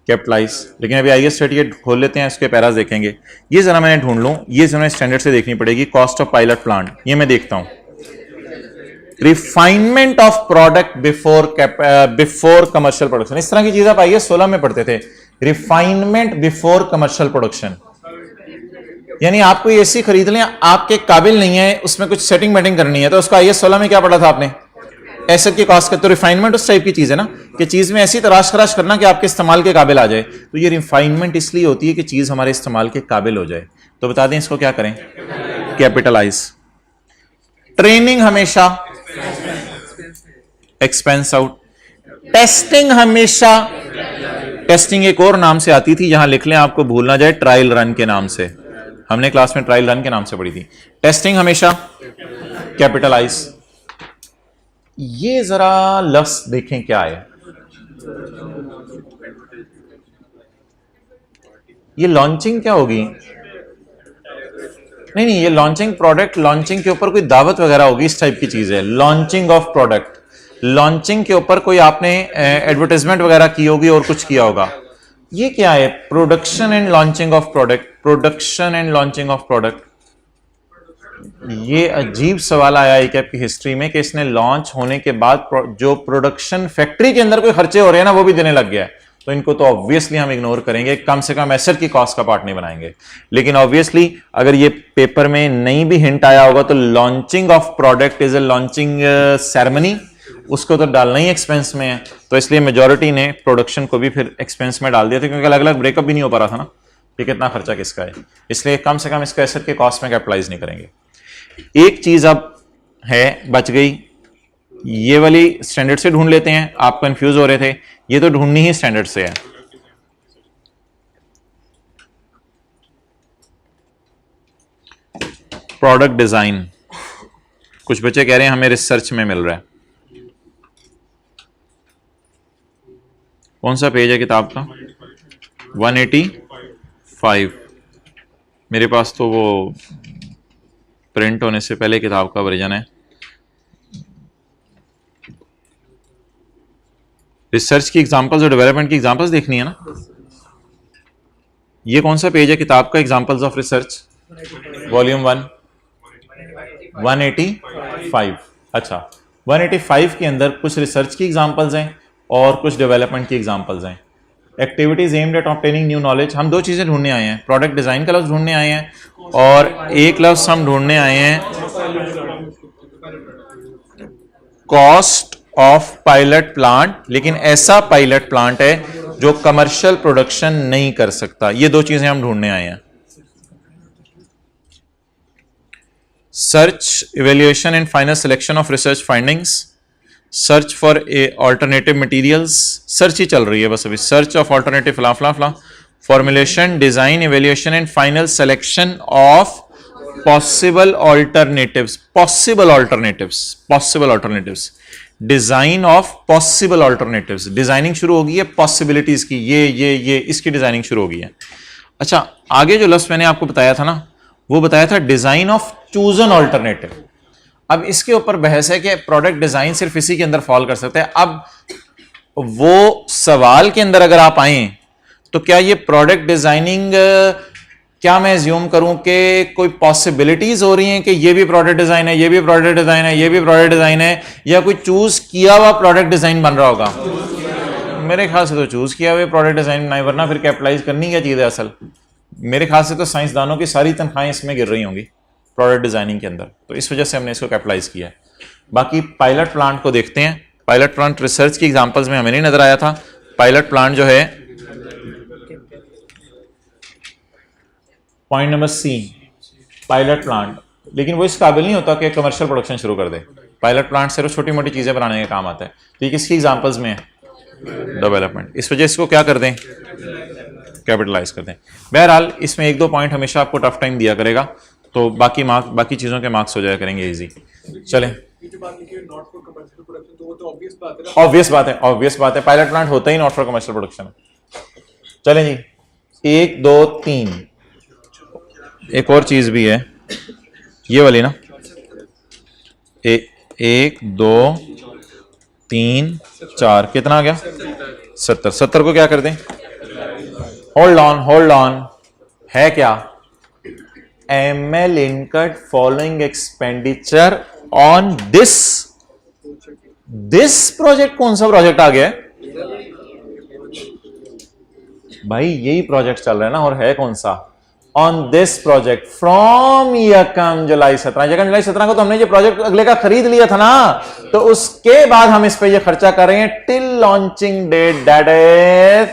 कैपिटलाइज। लेकिन अभी IAS 38 खोल लेते हैं, इसके पैराज देखेंगे। ये जरा मैंने ढूंढ लूं, ये जरा स्टैंडर्ड से देखनी पड़ेगी। कॉस्ट ऑफ पायलट प्लांट, ये मैं देखता हूं। Refinement of product before commercial production, इस तरह की चीज आप IAS 16 में पढ़ते थे। रिफाइनमेंट बिफोर कमर्शियल प्रोडक्शन, यानी आप कोई ऐसी खरीद लें आपके काबिल नहीं है, उसमें कुछ सेटिंग मेटिंग करनी है, तो उसका IAS 16 में क्या पढ़ा था आपने? एसेट की कॉस्ट का। तो रिफाइनमेंट उस टाइप की चीज है ना कि चीज में ऐसी तराश खराश करना कि आपके इस्तेमाल के काबिल आ जाए। तो ये रिफाइनमेंट इसलिए होती है कि चीज हमारे इस्तेमाल के काबिल हो जाए। तो बता दें इसको क्या करें? कैपिटलाइज। ट्रेनिंग हमेशा एक्सपेंस आउट। टेस्टिंग हमेशा, टेस्टिंग एक और नाम से आती थी, यहां लिख लें आपको भूल ना जाए, ट्रायल रन के नाम से। हमने क्लास में ट्रायल रन के नाम से पढ़ी थी। टेस्टिंग हमेशा कैपिटलाइज। ये जरा लफ्ज देखें क्या है। ये लॉन्चिंग क्या होगी? नहीं, ये लॉन्चिंग प्रोडक्ट, लॉन्चिंग के ऊपर कोई दावत वगैरह होगी, इस टाइप की चीज है। लॉन्चिंग ऑफ प्रोडक्ट, लॉन्चिंग के ऊपर कोई आपने एडवर्टाइजमेंट वगैरह की होगी और कुछ किया होगा। ये क्या है? Production and launching of product, production and launching of product. ये अजीब सवाल आया है आपकी हिस्ट्री में कि इसने लॉन्च होने के बाद जो प्रोडक्शन फैक्ट्री के अंदर कोई खर्चे हो रहे हैं ना वो भी देने लग गया है। तो इनको तो ऑब्वियसली हम इग्नोर करेंगे, कम से कम एसेट की कॉस्ट का पार्ट नहीं बनाएंगे। लेकिन ऑब्वियसली अगर ये पेपर में नहीं भी हिंट आया होगा तो launching of product is a launching ceremony, उसको तो डालना ही एक्सपेंस में है। तो इसलिए मेजॉरिटी ने प्रोडक्शन को भी फिर एक्सपेंस में डाल दिया था, क्योंकि अलग अलग ब्रेकअप भी नहीं हो पा रहा था ना कि कितना खर्चा किसका है। इसलिए कम से कम इसका एसेट के कॉस्ट में कैपिटलाइज नहीं करेंगे। एक चीज अब है बच गई, ये वाली स्टैंडर्ड से ढूंढ लेते हैं। आप कंफ्यूज हो रहे थे, ये तो ढूंढनी ही स्टैंडर्ड से है। प्रोडक्ट डिजाइन, कुछ बच्चे कह रहे हैं हमें रिसर्च में मिल रहा है। कौन सा पेज है किताब का? 185। मेरे पास तो वो प्रिंट होने से पहले किताब का वर्जन है। रिसर्च की एग्जांपल्स और डेवलपमेंट की एग्जांपल्स देखनी है ना। ये कौन सा पेज है किताब का? Examples of research volume 1 185। अच्छा, 185 के अंदर कुछ रिसर्च की एग्जांपल्स हैं और कुछ डेवलपमेंट की एग्जांपल्स हैं। Activities aimed at obtaining new knowledge, हम दो चीज़ें ढूंढने आए हैं, प्रोडक्ट डिज़ाइन का लफ्ज़ ढूंढने आए हैं और एक लफ्ज़ हम ढूंढने आए हैं कॉस्ट ऑफ पायलट प्लांट, लेकिन ऐसा पायलट प्लांट है जो कमर्शियल प्रोडक्शन नहीं कर सकता। ये दो चीज़ें हम ढूंढने आए हैं। Search, evaluation and final selection of research findings, search for alternative materials, search ही चल रही है बस अभी, सर्च ऑफ ऑल्टरनेटिव फला फला फला, formulation, design, evaluation and final selection of possible alternatives, possible alternatives, possible alternatives, design of possible alternatives, designing शुरू होगी है पॉसिबिलिटीज की, ये इसकी डिजाइनिंग शुरू होगी है। अच्छा, आगे जो लफ्ज़ मैंने आपको बताया था ना, वो बताया था डिजाइन ऑफ चूजन ऑल्टरनेटिव। अब इसके ऊपर बहस है कि प्रोडक्ट डिजाइन सिर्फ इसी के अंदर फॉल कर सकते हैं। अब वो सवाल के अंदर अगर आप आए तो क्या ये प्रोडक्ट डिजाइनिंग, क्या मैं एज्यूम करूं कि कोई पॉसिबिलिटीज हो रही हैं कि ये भी प्रोडक्ट डिजाइन है, ये भी प्रोडक्ट डिजाइन है, ये भी प्रोडक्ट डिजाइन है, या कोई चूज किया हुआ प्रोडक्ट डिजाइन बन रहा होगा? मेरे ख्याल से तो चूज किया हुआ प्रोडक्ट डिजाइन नहीं, वरना फिर कैपिटलाइज करनी क्या चीज है असल। मेरे ख्याल से तो साइंसदानों की सारी तनख्वाहें इसमें गिर रही होंगी प्रोडक्ट डिजाइनिंग के अंदर, तो इस वजह से हमने इसको कैपिटलाइज किया है। बाकी पायलट प्लांट को देखते हैं। पायलट प्लांट रिसर्च की एग्जांपल्स में हमें नहीं नजर आया था। पायलट प्लांट जो है point number C, pilot plant, लेकिन वो इस काबिल नहीं होता कि कमर्शियल प्रोडक्शन शुरू कर दे। पायलट प्लांट सिर्फ छोटी मोटी चीजें बनाने का काम आता है। तो ये किसकी एग्जांपल्स में है? डेवलपमेंट। इस वजह इसको क्या कर दें? कैपिटलाइज कर दें। बहरहाल इसमें एक दो पॉइंट हमेशा आपको टफ टाइम दिया करेगा, तो बाकी चीजों के मार्क्स हो जाया करेंगे इजी। चलें, ऑब्वियस बात है, पायलट प्लांट होता ही नॉट फॉर कमर्शियल प्रोडक्शन। चलें जी, 1 2 3, एक और चीज भी है ये वाली ना, 1 2 3 4, कितना आ गया? 70। 70 को क्या कर दें? होल्ड ऑन, है क्या? ML incurred following expenditure on this project. कौन सा प्रोजेक्ट आ गया है भाई? यही प्रोजेक्ट चल रहा है ना, और है कौन सा? ऑन दिस प्रोजेक्ट फ्रॉम यकम जुलाई 17 को तो हमने ये प्रोजेक्ट अगले का खरीद लिया था ना, तो उसके बाद हम इस पे ये खर्चा कर रहे हैं till launching date, that is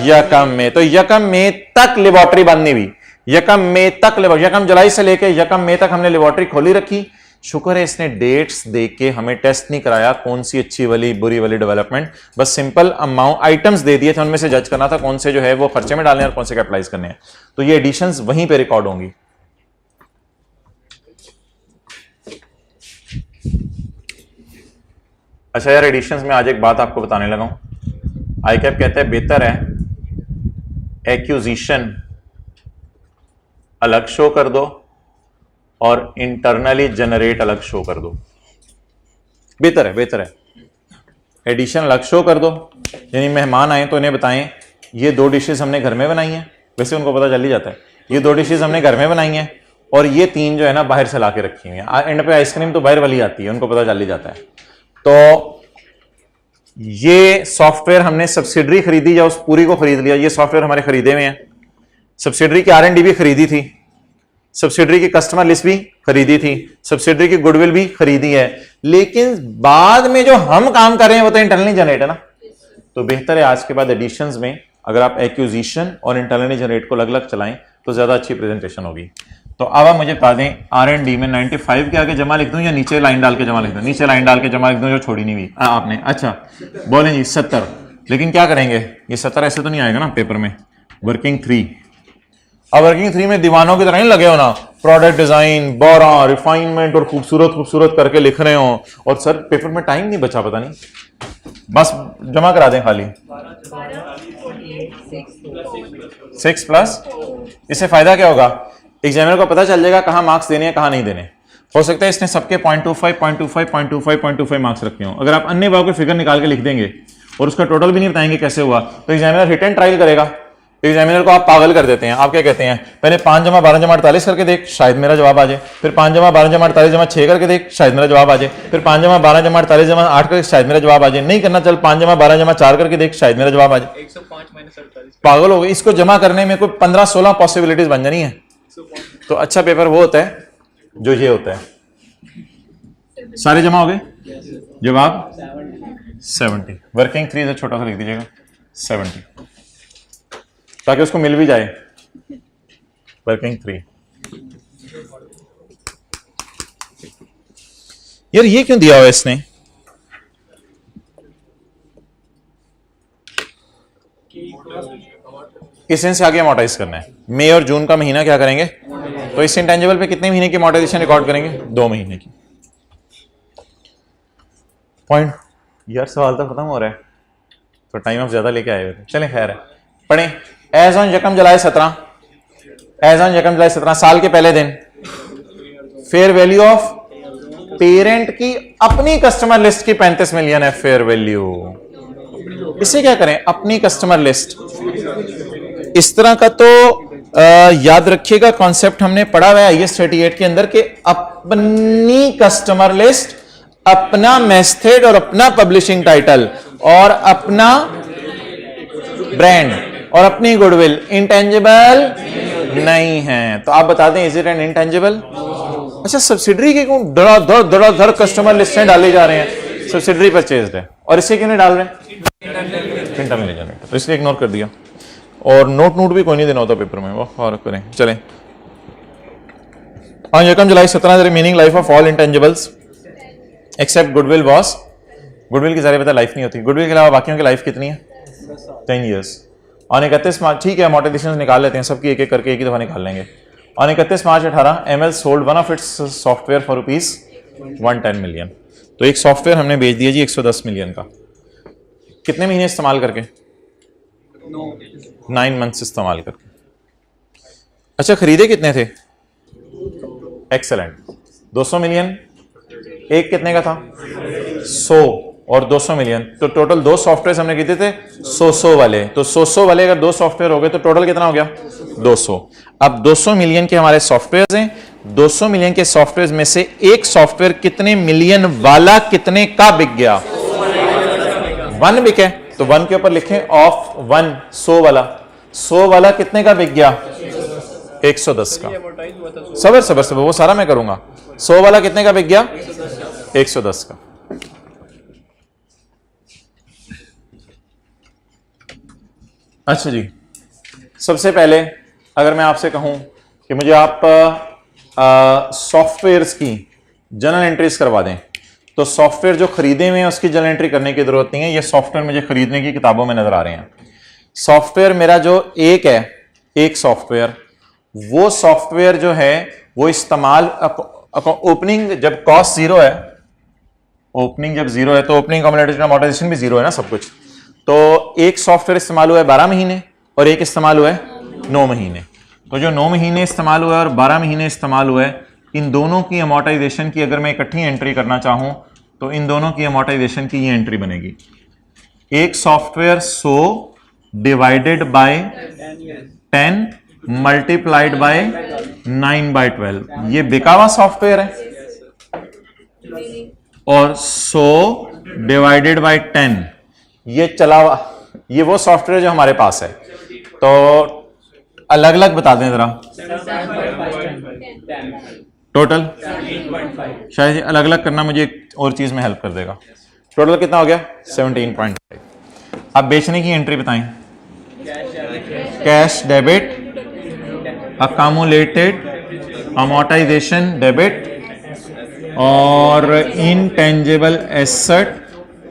यकम में। तो यकम मई तक लेबोरेटरी बंद नहीं हुई, यकम जुलाई से लेके यकम मई तक हमने लेबोरेटरी खोली रखी। शुक्र है इसने डेट्स देके हमें टेस्ट नहीं कराया कौन सी अच्छी वाली बुरी वाली डेवलपमेंट, बस सिंपल अमाउंट आइटम्स दे दिए थे, उनमें से जज करना था कौन से जो है वो खर्चे में डालने और कौन से कैपिटलाइज करने हैं। तो ये एडिशंस वहीं पे रिकॉर्ड होंगी। अच्छा यार, एडिशंस में आज एक बात आपको बताने लगा हूं। आईकैप कहता है बेहतर है एक्यूजिशन अलग शो कर दो और इंटरनली जनरेट अलग शो कर दो। बेहतर है एडिशन अलग शो कर दो, यानी मेहमान आए तो इन्हें बताएं ये 2 डिशेस हमने घर में बनाई हैं, वैसे उनको पता चल ही जाता है ये 2 डिशेस हमने घर में बनाई हैं, और ये 3 जो है ना बाहर से ला के रखी हुई हैं। एंड पे आइसक्रीम तो बाहर वाली आती है, उनको पता चल ही जाता है। तो ये सॉफ्टवेयर हमने सब्सिडरी खरीदी या उस पूरी को खरीद लिया, ये सॉफ्टवेयर हमारे खरीदे हुए हैं। सब्सिडरी की R&D भी खरीदी थी, सब्सिडरी की कस्टमर लिस्ट भी खरीदी थी, सब्सिडरी की गुडविल भी खरीदी है, लेकिन बाद में जो हम काम कर रहे हैं वो तो इंटरनली जनरेट है ना। तो बेहतर है आज के बाद एडिशंस में अगर आप एक्विजिशन और इंटरनली जनरेट को अलग अलग चलाएं तो ज्यादा अच्छी प्रेजेंटेशन होगी। तो अब आप मुझे बता दें R&D में 95 के आगे जमा लिख दूं या नीचे लाइन डाल के जमा लिख दूं? नीचे लाइन डाल के जमा लिख दूं जो छोड़ी नहीं हुई आपने। अच्छा बोलें जी 70, लेकिन क्या करेंगे? ये 70 ऐसे तो नहीं आएगा ना पेपर में। वर्किंग 3, अब वर्किंग 3 में दीवानों की तरह नहीं लगे हो ना, प्रोडक्ट डिजाइन, बॉरा, रिफाइनमेंट और खूबसूरत करके लिख रहे हो, और सर पेपर में टाइम नहीं बचा, पता नहीं, बस जमा करा दें खाली 6 प्लस। इससे फायदा क्या होगा? एग्जामिनर को पता चल जाएगा कहां मार्क्स देने हैं कहां नहीं देने। हो सकता है इसने सबके 0.25 मार्क्स रखे हो। अगर आप अन्य भाव के फिगर निकाल के लिख देंगे और उसका टोटल भी नहीं बताएंगे कैसे हुआ, तो एग्जामिनर हिट एंड ट्रायल करेगा एग्जामिनर को आप पागल कर देते हैं। आप क्या कहते हैं, पहले 5 जमा 12 जमा 48 करके देख, शायद मेरा जवाब आ जाए, फिर 5 जमा 12 जमा 48 जमा 6 करके देख, शायद मेरा जवाब आ जाए, फिर 5 जमा 12 जमा 48 जमा 8 करके शायद मेरा जवाब आ जाए। नहीं करना, चल 5 जमा 12 जमा 4 करके देख, शायद मेरा जवाब आ जाए। 105 - 48 पागल हो गए, इसको जमा करने में कोई 15-16 पॉसिबिलिटीज बन जानी है। तो अच्छा पेपर वो होता है जो ये होता है। सारे जमा हो गए, जवाब 70। वर्किंग 3 से छोटा सा लिख दीजिएगा 70, ताकि उसको मिल भी जाए। वर्किंग 3। यार ये क्यों दिया हुआ है इसने? इस दिन से आगे अमोर्टाइज करना है। मई और जून का महीना क्या करेंगे, तो इस इंटेंजिबल पे कितने महीने की अमोर्टाइजेशन रिकॉर्ड करेंगे, 2 महीने की। पॉइंट। यार सवाल तो खत्म हो रहा है, तो टाइम आप ज्यादा लेके आए हुए थे। चलें खैर है, पढ़ें। एज ऑन यकम जुलाई 17, एज ऑन यकम जुलाई 17 साल के पहले दिन फेयर वैल्यू ऑफ पेरेंट की अपनी कस्टमर लिस्ट की 35 मिलियन है फेयर वैल्यू। इसे क्या करें, अपनी कस्टमर लिस्ट। इस तरह का तो याद रखिएगा, कॉन्सेप्ट हमने पढ़ा हुआ है IS 38 के अंदर के अपनी कस्टमर लिस्ट, अपना मेथड और अपना पब्लिशिंग टाइटल और अपना ब्रांड और अपनी गुडविल इंटेंजिबल नहीं है। तो आप बता दें, इज इट एन इंटेंजिबल? अच्छा, सब्सिडरी के क्यों धड़ कस्टमर लिस्ट डाले जा रहे हैं? सब्सिडरी परचेज्ड है, और इसे क्यों नहीं डाल रहे हैं? इंटरनल जनरेटर, तो इसलिए इग्नोर कर दिया। और नोट भी कोई नहीं देना होता पेपर में, वो और करें। चलें, ऑन यकम July 17 the remaining life of all intangibles except goodwill was, goodwill की सारी पता लाइफ नहीं होती, गुडविल के अलावा बाकियों की लाइफ कितनी है? 10 ईयर्स। ऑन 31 मार्च, ठीक है अमोर्टाइजेशन निकाल लेते हैं, सबकी एक एक करके एक ही दफा निकाल लेंगे। On 31 March 18 ML sold one of its software for ₹110 million. तो एक सॉफ्टवेयर हमने बेच दिया जी 110 मिलियन का। कितने महीने इस्तेमाल करके? 9 मंथ्स इस्तेमाल करके। अच्छा, खरीदे कितने थे? Excellent, 200 million. एक कितने का था? 100 और 200 मिलियन, तो टोटल 2 सॉफ्टवेयर हमने खरीदे थे 100 वाले। तो 100 वाले अगर 2 सॉफ्टवेयर हो गए तो टोटल कितना हो गया? 200। अब 200 मिलियन के हमारे सॉफ्टवेयर हैं, 200 मिलियन के सॉफ्टवेयर में से एक सॉफ्टवेयर कितने मिलियन वाला कितने का बिक गया? 1 बिके, तो 1 के ऊपर लिखें ऑफ 1 100 वाला। 100 वाला कितने का बिक गया? 110 का। सबर सबर सबर, वो सारा मैं करूंगा। 100 वाला कितने का बिक गया? 110 का। अच्छा जी, सबसे पहले अगर मैं आपसे कहूं कि मुझे आप सॉफ्टवेयर्स की जर्नल एंट्रीज करवा दें, तो सॉफ्टवेयर जो खरीदे हुए हैं उसकी जर्नल एंट्री करने की जरूरत नहीं है। ये सॉफ्टवेयर मुझे खरीदने की किताबों में नजर आ रहे हैं। सॉफ्टवेयर मेरा जो एक है, एक सॉफ्टवेयर, वो सॉफ्टवेयर जो है वो इस्तेमाल ओपनिंग जब कॉस्ट 0 है, ओपनिंग जब 0 है तो ओपनिंग अमोर्टाइजेशन भी 0 है ना, सब कुछ। तो एक सॉफ्टवेयर इस्तेमाल हुआ है 12 महीने और एक इस्तेमाल हुआ है 9 महीने। तो जो 9 महीने इस्तेमाल हुआ है और 12 महीने इस्तेमाल हुआ है, इन दोनों की अमोर्टाइजेशन की अगर मैं इकट्ठी एंट्री करना चाहूं तो इन दोनों की अमोर्टाइजेशन की ये एंट्री बनेगी। एक software 100 divided by 10 multiplied by 9/12, ये बिका हुआ सॉफ्टवेयर है। और 100 डिवाइडेड बाय 10 ये चला हुआ, ये वो सॉफ्टवेयर जो हमारे पास है। तो अलग अलग बता दें जरा टोटल, शायद अलग अलग करना मुझे एक और चीज में हेल्प कर देगा। टोटल कितना हो गया? 17.5। अब बेचने की एंट्री बताएं। Cash debit, accumulated amortisation debit और इनटेंजिबल एसेट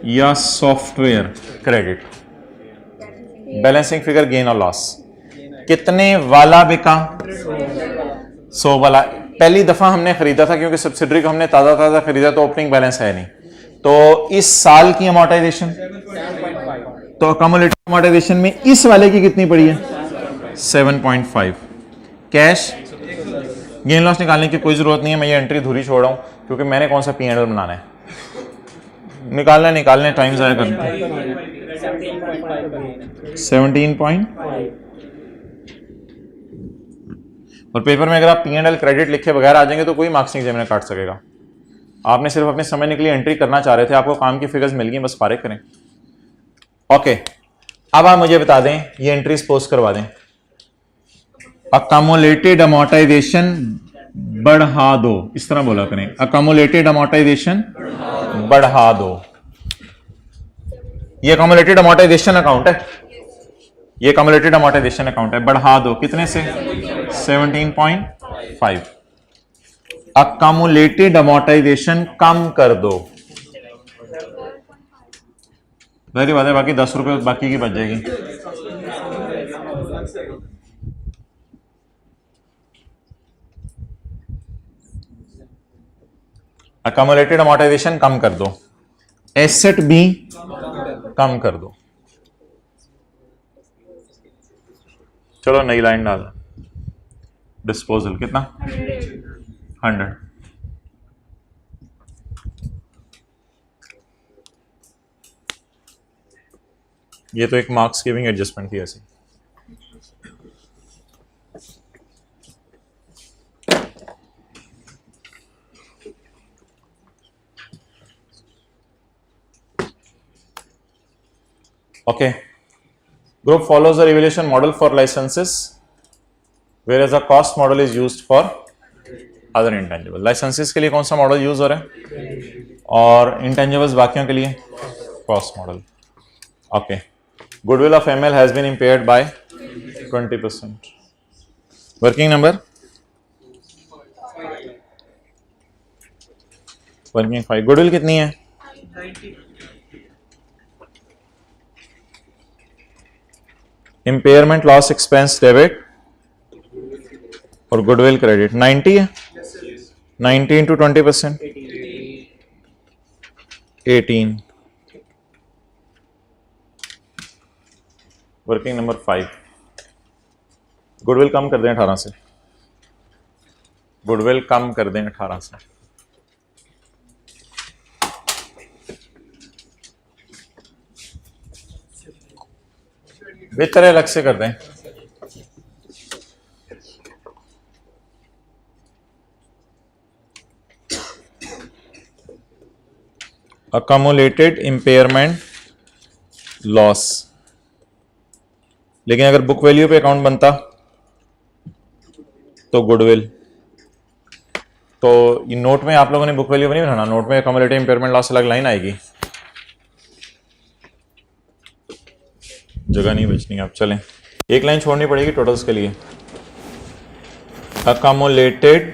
या software credit. Balancing figure gain और लॉस। कितने वाला बिका? 100 वाला। पहली दफा हमने खरीदा था क्योंकि सब्सिडरी को हमने ताजा ताजा खरीदा, तो ओपनिंग बैलेंस है नहीं। तो इस साल की अमोर्टाइजेशन, तो अकामुलेटेड अमोर्टाइजेशन में इस वाले की कितनी पड़ी है? 7.5। कैश गेन लॉस निकालने की कोई जरूरत नहीं है, मैं ये एंट्री धुरी छोड़ रहा हूं क्योंकि मैंने कौन सा P&L बनाना है। निकालने टाइम जाया करना। 17.5 और पेपर में अगर आप P&L क्रेडिट लिखे बगैर आ जाएंगे तो कोई मार्क्स नहीं एग्जामिनर काट सकेगा। आपने सिर्फ अपने समझने के लिए एंट्री करना चाह रहे थे, आपको काम की फिगर्स मिल गई, बस फारिग करें। ओके, अब आप मुझे बता दें, ये एंट्रीज पोस्ट करवा दें। अकमुलेटेड अमोर्टाइजेशन बढ़ा दो, इस तरह बोला करें, अकमुलेटेड अमोर्टाइजेशन बढ़ा दो। ये अकमुलेटेड अमोर्टाइजेशन अकाउंट है, ये अकमुलेटेड अमोर्टाइजेशन अकाउंट है, बढ़ा दो कितने से? 17.5। अकमुलेटेड अमोर्टाइजेशन कम कर दो, वही बात है, बाकी 10 रुपए बाकी की बच जाएगी। अकमुलेटेड अमोर्टाइजेशन कम कर दो, एसेट भी कम कर दो। चलो नई लाइन डाल, डिस्पोजल कितना? 100। ये तो एक मार्क्स गिविंग एडजस्टमेंट थी ऐसी। Okay, group follows the evaluation model for licenses, whereas the cost model is used for other intangible. Licenses के लिए कौन सा मॉडल यूज हो रहा है और intangibles बाकियों के लिए cost model. Okay, goodwill of ML has been impaired by 20%. Working number? Working 5. Goodwill कितनी है? 90. इम्पेयरमेंट लॉस एक्सपेंस डेबिट और गुडविल क्रेडिट 90 है। 90 इंटू 20%, 18। वर्किंग नंबर 5, गुडविल कम कर दें 18 से, गुडविल कम कर दें 18 से। बेहतर है अलग से कर दें। अकमुलेटेड इम्पेयरमेंट लॉस, लेकिन अगर बुक वैल्यू पे अकाउंट बनता तो गुडविल। तो ये नोट में आप लोगों ने बुक वैल्यू नहीं बनाना, नोट में अकमुलेटेड इम्पेयरमेंट लॉस अलग लाइन आएगी, जगह नहीं बचनी। आप चलें, एक लाइन छोड़नी पड़ेगी टोटल्स के लिए। अकमुलेटेड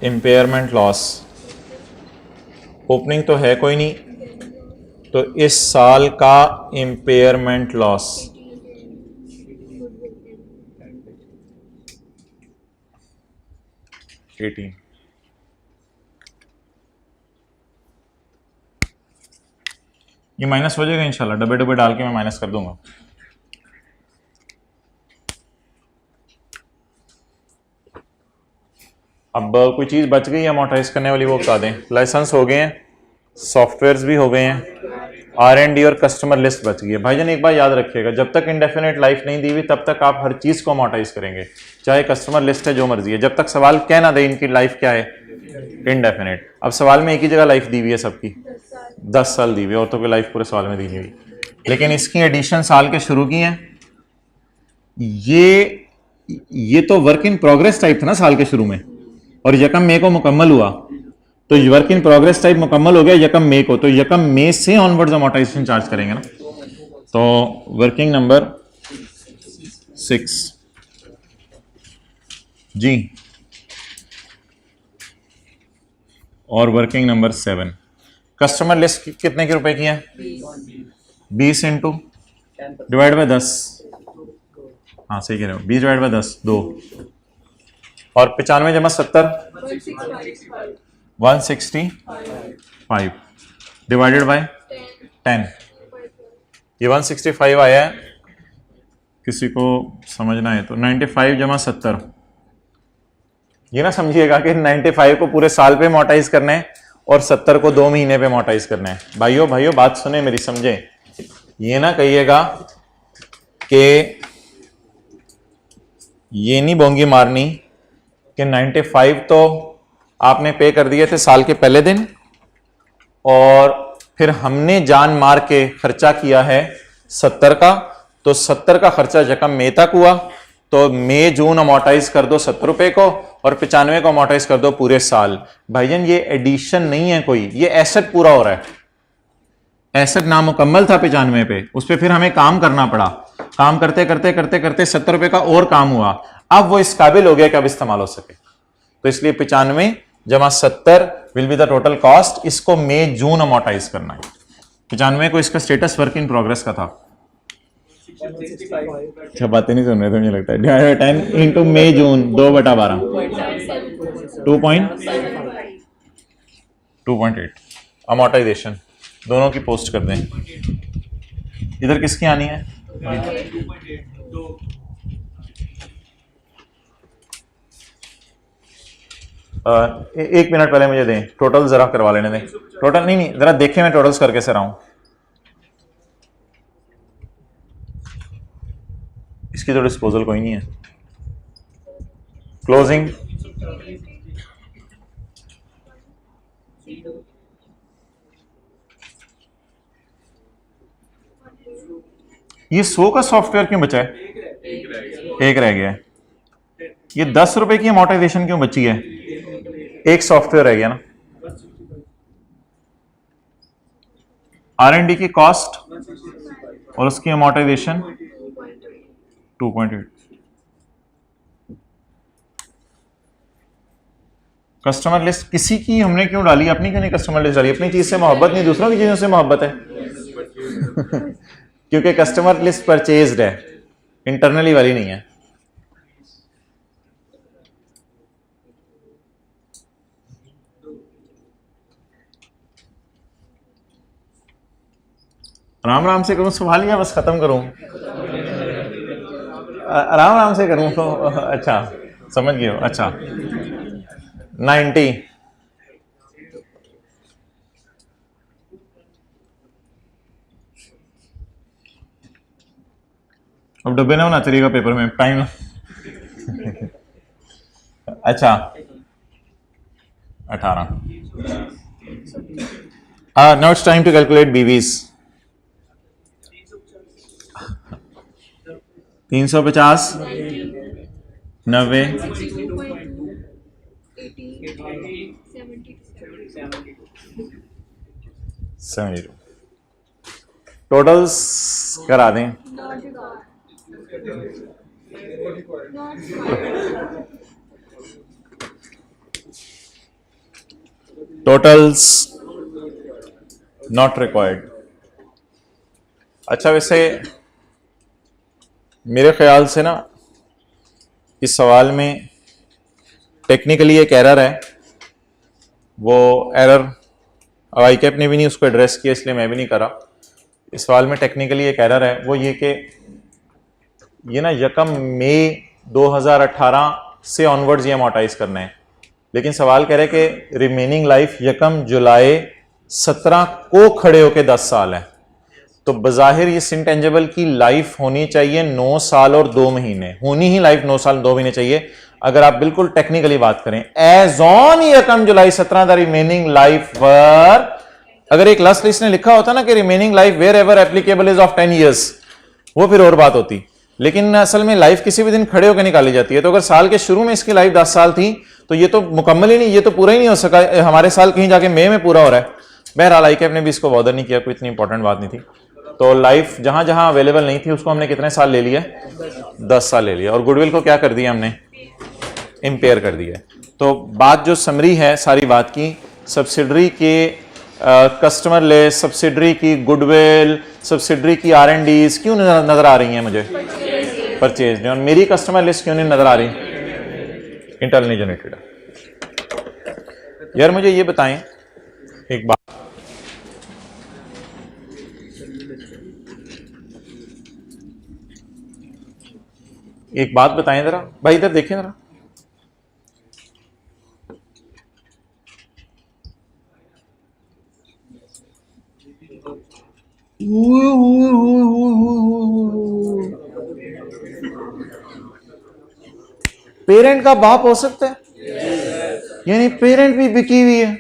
इम्पेयरमेंट लॉस, ओपनिंग तो है कोई नहीं, तो इस साल का इम्पेयरमेंट लॉस 18। ये माइनस हो जाएगा इंशाल्लाह, डब्बे डब्बे डाल के मैं माइनस कर दूंगा। अब कोई चीज बच गई अमोर्टाइज करने वाली, वो बता दें। लाइसेंस हो गए हैं, सॉफ्टवेयर्स भी हो गए हैं, R&D और कस्टमर लिस्ट बच गई है। भाईजान एक बार याद रखिएगा, जब तक इंडेफिनेट लाइफ नहीं दी हुई तब तक आप हर चीज को अमोर्टाइज करेंगे, चाहे कस्टमर लिस्ट है जो मर्जी है, जब तक सवाल कह ना दे इनकी लाइफ क्या है, इंडेफिनेट। अब सवाल में एक ही जगह लाइफ दी हुई है सबकी, 10 साल दी हुई है, और तो कोई लाइफ पूरे सवाल में दी नहीं हुई, लेकिन इसकी एडिशन साल के शुरू की है। ये तो वर्क इन प्रोग्रेस टाइप था ना साल के शुरू में, और यकम मई को मुकम्मल हुआ, तो वर्क इन प्रोग्रेस टाइप मुकम्मल हो गया यकम मई को, तो यकम मई से ऑनवर्ड्स अमोर्टाइजेशन चार्ज करेंगे ना। तो वर्किंग नंबर 6 जी, और वर्किंग नंबर 7। कस्टमर लिस्ट कितने के रुपए की है? 20 इंटू डिवाइड बाय 10, हाँ सही कह रहे हो, 20 डिवाइड बाय 10 2, और 95 जमा 70 165 डिवाइडेड बाय 10। ये 165 आया है, किसी को समझना है तो 95 जमा 70। ये ना समझिएगा कि 95 को पूरे साल पे अमोर्टाइज करना है और 70 को 2 महीने पे अमोर्टाइज करना है। भाइयों बात सुने मेरी, समझे। ये ना कहिएगा कि ये नहीं बोंगी मारनी कि 95 तो आपने पे कर दिए थे साल के पहले दिन और फिर हमने जान मार के खर्चा किया है 70 का, तो 70 का खर्चा यकम मई तक हुआ, तो मई जून अमोटाइज कर दो 70 रुपए को और 95 को अमोटाइज कर दो पूरे साल। भाईजान ये एडिशन नहीं है कोई, ये एसेट पूरा हो रहा है। एसेट नामुकम्मल था 95 पे, उस पर फिर हमें काम करना पड़ा, काम करते करते करते करते 70 रुपए का और काम हुआ, अब वो इस काबिल हो गया कि अब इस्तेमाल हो सके। तो इसलिए 95 जमा 70 will be the total cost. इसको मई जून अमोटाइज करना है। 95 को इसका स्टेटस वर्क इन प्रोग्रेस का था। अच्छा बातें नहीं सुन रहे थे, मुझे लगता है 10 इंटू मई जून 2/12 2.8 अमोटाइजेशन दोनों की पोस्ट कर दें। इधर किसकी आनी है? एक मिनट पहले मुझे दें, टोटल जरा करवा लेने दें। टोटल नहीं जरा देखें मैं टोटल्स करके से रहा हूं। इसकी तो डिस्पोजल कोई नहीं है। क्लोजिंग ये 100 का सॉफ्टवेयर क्यों बचा है? एक रह गया है। ये 10 रुपए की अमोटाइजेशन क्यों बची है? एक सॉफ्टवेयर रह गया ना। R&D की कॉस्ट और उसकी अमोटाइजेशन 2.8। कस्टमर लिस्ट किसी की हमने क्यों डाली? अपनी क्यों नहीं कस्टमर लिस्ट डाली? अपनी चीज से मोहब्बत नहीं, दूसरों की चीजों से मोहब्बत है। क्योंकि कस्टमर लिस्ट परचेज्ड है, इंटरनली वाली नहीं है। आराम आराम से करूं सवाल या बस खत्म करूं? आराम आराम से करूं तो अच्छा समझ गए हो। अच्छा 90 अब डब्बे ना होना चलेगा पेपर में टाइम। अच्छा 18। Now it's time to calculate बीवीज। 350 90 72 टोटल्स करा दें। Totals not required. अच्छा वैसे मेरे ख्याल से ना इस सवाल में टेक्निकली एक एरर है। वो एरर आई कैप ने भी नहीं उसको एड्रेस किया, इसलिए मैं भी नहीं करा। इस सवाल में टेक्निकली एक एरर है, वो ये कि ये ना यकम मई 2018 से ऑनवर्ड्स ये अमोटाइज करना है, लेकिन सवाल कह रहे हैं कि रिमेनिंग लाइफ यकम जुलाई 17 को खड़े होके 10 साल है। तो बजाहिर ये इंटेंजिबल की लाइफ होनी चाहिए 9 साल और 2 महीने, होनी ही लाइफ 9 साल 2 महीने चाहिए। अगर आप बिल्कुल टेक्निकली बात करें, एज ऑन यकम July 17 the remaining life were, अगर एक लास्ट लिस्ट ने लिखा होता ना कि remaining life wherever applicable is of 10 years, वो फिर और बात होती। लेकिन असल में लाइफ किसी भी दिन खड़े होकर निकाली जाती है। तो अगर साल के शुरू में इसकी लाइफ 10 साल थी तो ये तो मुकम्मल ही नहीं, ये तो पूरा ही नहीं हो सका। हमारे साल कहीं जाके मई में पूरा हो रहा है। बहरहाल आई कैप ने भी इसको बॉदर नहीं किया, कोई इतनी इंपॉर्टेंट बात नहीं थी। तो लाइफ जहां जहां अवेलेबल नहीं थी उसको हमने कितने साल ले लिया? 10 साल ले लिया। और गुडविल को क्या कर दिया हमने? इम्पेयर कर दिया। तो बात जो समरी है सारी बात की, सब्सिडरी के कस्टमर लिस्ट, सब्सिडरी की गुडविल, सब्सिडरी की R&Ds क्यों नजर आ रही हैं मुझे? परचेज नहीं। और मेरी कस्टमर लिस्ट क्यों नहीं नजर आ रही? इंटरनली जनरेटेड है। यार मुझे ये बताएं एक बात, एक बात बताएं जरा भाई, इधर देखें जरा। पेरेंट का बाप हो सकता है? यानी पेरेंट भी बिकी हुई है।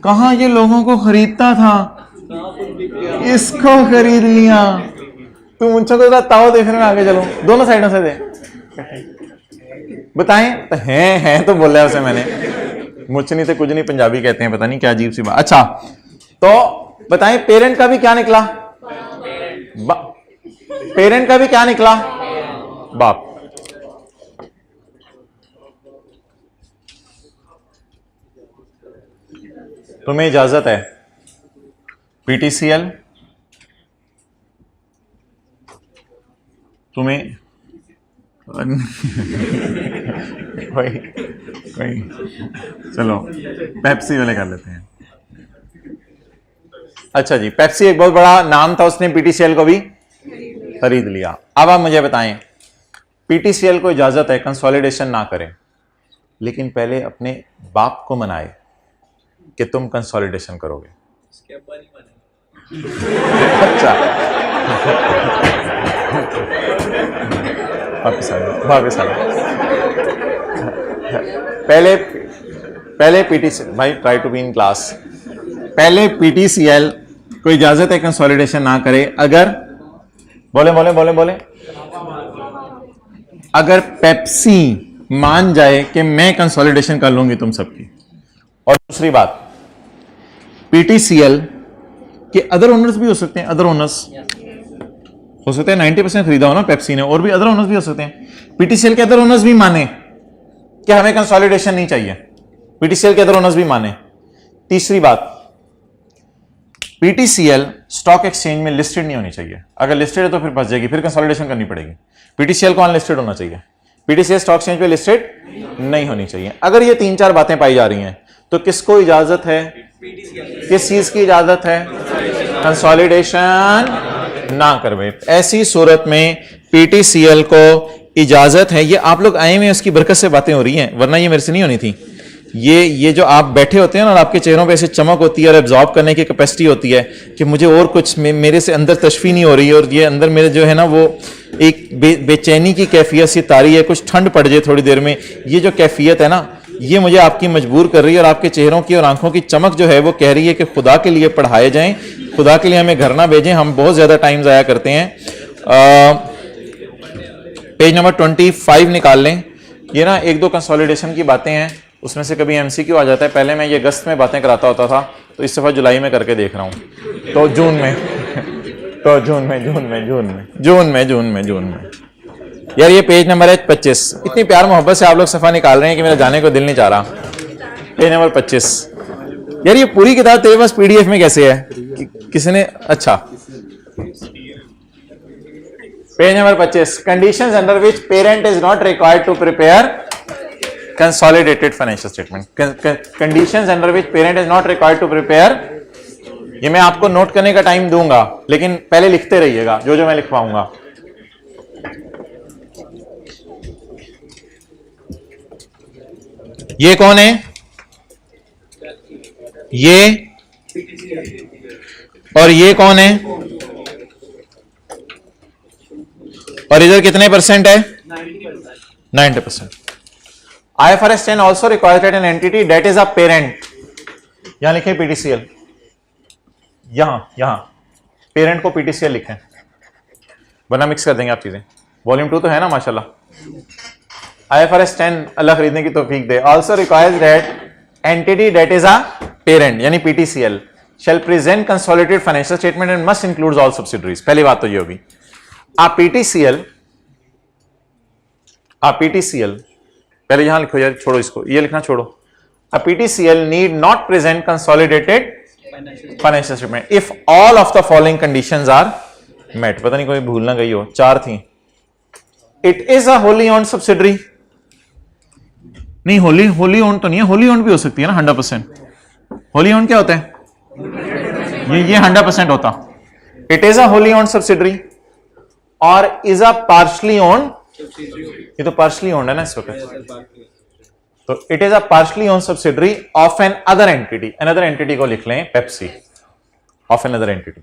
कहां ये लोगों को खरीदता था, इसको खरीद लिया। तुम मुझसे को ताओ देखने में आगे चलो, दोनों साइडों से दे। बताएं तो हैं तो बोला उसे मैंने, मुझसे नहीं थे कुछ नहीं, पंजाबी कहते हैं, पता नहीं क्या अजीब सी बात। अच्छा तो बताएं पेरेंट का भी क्या निकला? पेरेंट का भी क्या निकला? बाप। तुम्हें इजाजत है पीटीसीएल, तुम्हें वही वही, चलो पेप्सी वाले कर लेते हैं। अच्छा जी, पेप्सी एक बहुत बड़ा नाम था, उसने पीटीसीएल को भी खरीद लिया। अब आप मुझे बताएं, पीटीसीएल को इजाजत है कंसोलिडेशन ना करें, लेकिन पहले अपने बाप को मनाए कि तुम कंसोलिडेशन करोगे। अच्छा वापस आ पहले पीटीसीएल, भाई try to be in class. पहले पीटीसीएल को इजाजत है कंसोलिडेशन ना करे अगर, बोले बोले बोले बोले, अगर पेप्सी मान जाए कि मैं कंसोलिडेशन कर लूंगी तुम सबकी। और दूसरी बात, पीटीसीएल के अदर ओनर्स भी हो सकते हैं, अदर ओनर्स हो सकते हैं, 90% खरीदा हो ना पेप्सी ने, और भी अदर ओनर्स भी हो सकते हैं। पीटीसीएल के अदर ओनर्स भी माने कि हमें कंसोलिडेशन नहीं चाहिए, पीटीसीएल के अदर ओनर्स भी माने। तीसरी बात, पीटीसीएल स्टॉक एक्सचेंज में लिस्टेड नहीं होनी चाहिए। अगर लिस्टेड है तो फिर फंस जाएगी, फिर कंसोलिडेशन करनी पड़ेगी। पीटीसीएल को अनलिस्टेड होना चाहिए, पीटीसीएल स्टॉक एक्सचेंज पे लिस्टेड नहीं होनी चाहिए। अगर ये 3-4 बातें पाई जा रही हैं तो किसको इजाजत है, किस चीज की इजाजत है? कंसोलिडेशन ना करवे। ऐसी सूरत में पीटीसीएल को इजाजत है। ये आप लोग आए हुए उसकी बरकत से बातें हो रही हैं, वरना ये मेरे से नहीं होनी थी। ये जो आप बैठे होते हैं ना और आपके चेहरों पे ऐसे चमक होती है और एब्जॉर्ब करने की कैपेसिटी होती है कि मुझे और कुछ मेरे से अंदर तशफी नहीं हो रही है, और ये अंदर मेरे जो है ना वो एक बेचैनी की कैफियत सी तारी है, कुछ ठंड पड़ जाए थोड़ी देर में, ये जो कैफियत है ना ये मुझे आपकी मजबूर कर रही है। और आपके चेहरों की और आंखों की चमक जो है वो कह रही है कि खुदा के लिए पढ़ाए जाएं, खुदा के लिए हमें घर ना भेजें, हम बहुत ज्यादा टाइम जाया करते हैं। पेज नंबर 25 निकाल लें। ये ना 1-2 कंसोलिडेशन की बातें हैं, उसमें से कभी एमसीक्यू आ जाता है। पहले मैं ये अगस्त में बातें कराता होता था, तो इस दफा जुलाई में करके देख रहा हूँ, तो जून में यार ये पेज नंबर है 25। इतनी प्यार मोहब्बत से आप लोग सफा निकाल रहे हैं कि मेरा जाने को दिल नहीं चाह रहा। Page number 25। यार ये पूरी किताब तेरे पास पीडीएफ में कैसे है? किसी ने, अच्छा page number 25, conditions under which parent is not required to prepare consolidated financial statement. Conditions under which parent is not required to prepare, ये मैं आपको नोट करने का टाइम दूंगा, लेकिन पहले लिखते रहिएगा जो मैं लिखवाऊंगा। ये कौन है? ये, और ये कौन है? और इधर कितने परसेंट है? 90%। IFRS 10 also requires that an entity that is a parent, यहां लिखें PTCL, यहां पेरेंट को PTCL लिखें, वरना मिक्स कर देंगे आप चीजें। वॉल्यूम 2 तो है ना माशाल्लाह। IFRS 10 अल्लाह खरीदने की तौफीक दे। Also requires that entity that is a parent यानी PTCL shall present consolidated financial statement and must include all subsidiaries। पहली बात तो ये होगी। आप PTCL पहले यहां लिखो यार, छोड़ो इसको, ये लिखना छोड़ो। A PTCL need not present consolidated financial statement if all of the following conditions are met। पता नहीं कोई भूल ना गई हो, 4 थी। It is a wholly owned subsidiary, नहीं होली ओन तो नहीं है, होली ओन भी हो सकती है ना 100%। होली ओन क्या होता है? ये 100% होता। It is a wholly own subsidiary और इज अ पार्शली ओन, ये तो पार्शली ओन्ड है ना इस वक्त, तो it is a partially own subsidiary of another entity. Another entity को लिख लें Pepsi, of another entity.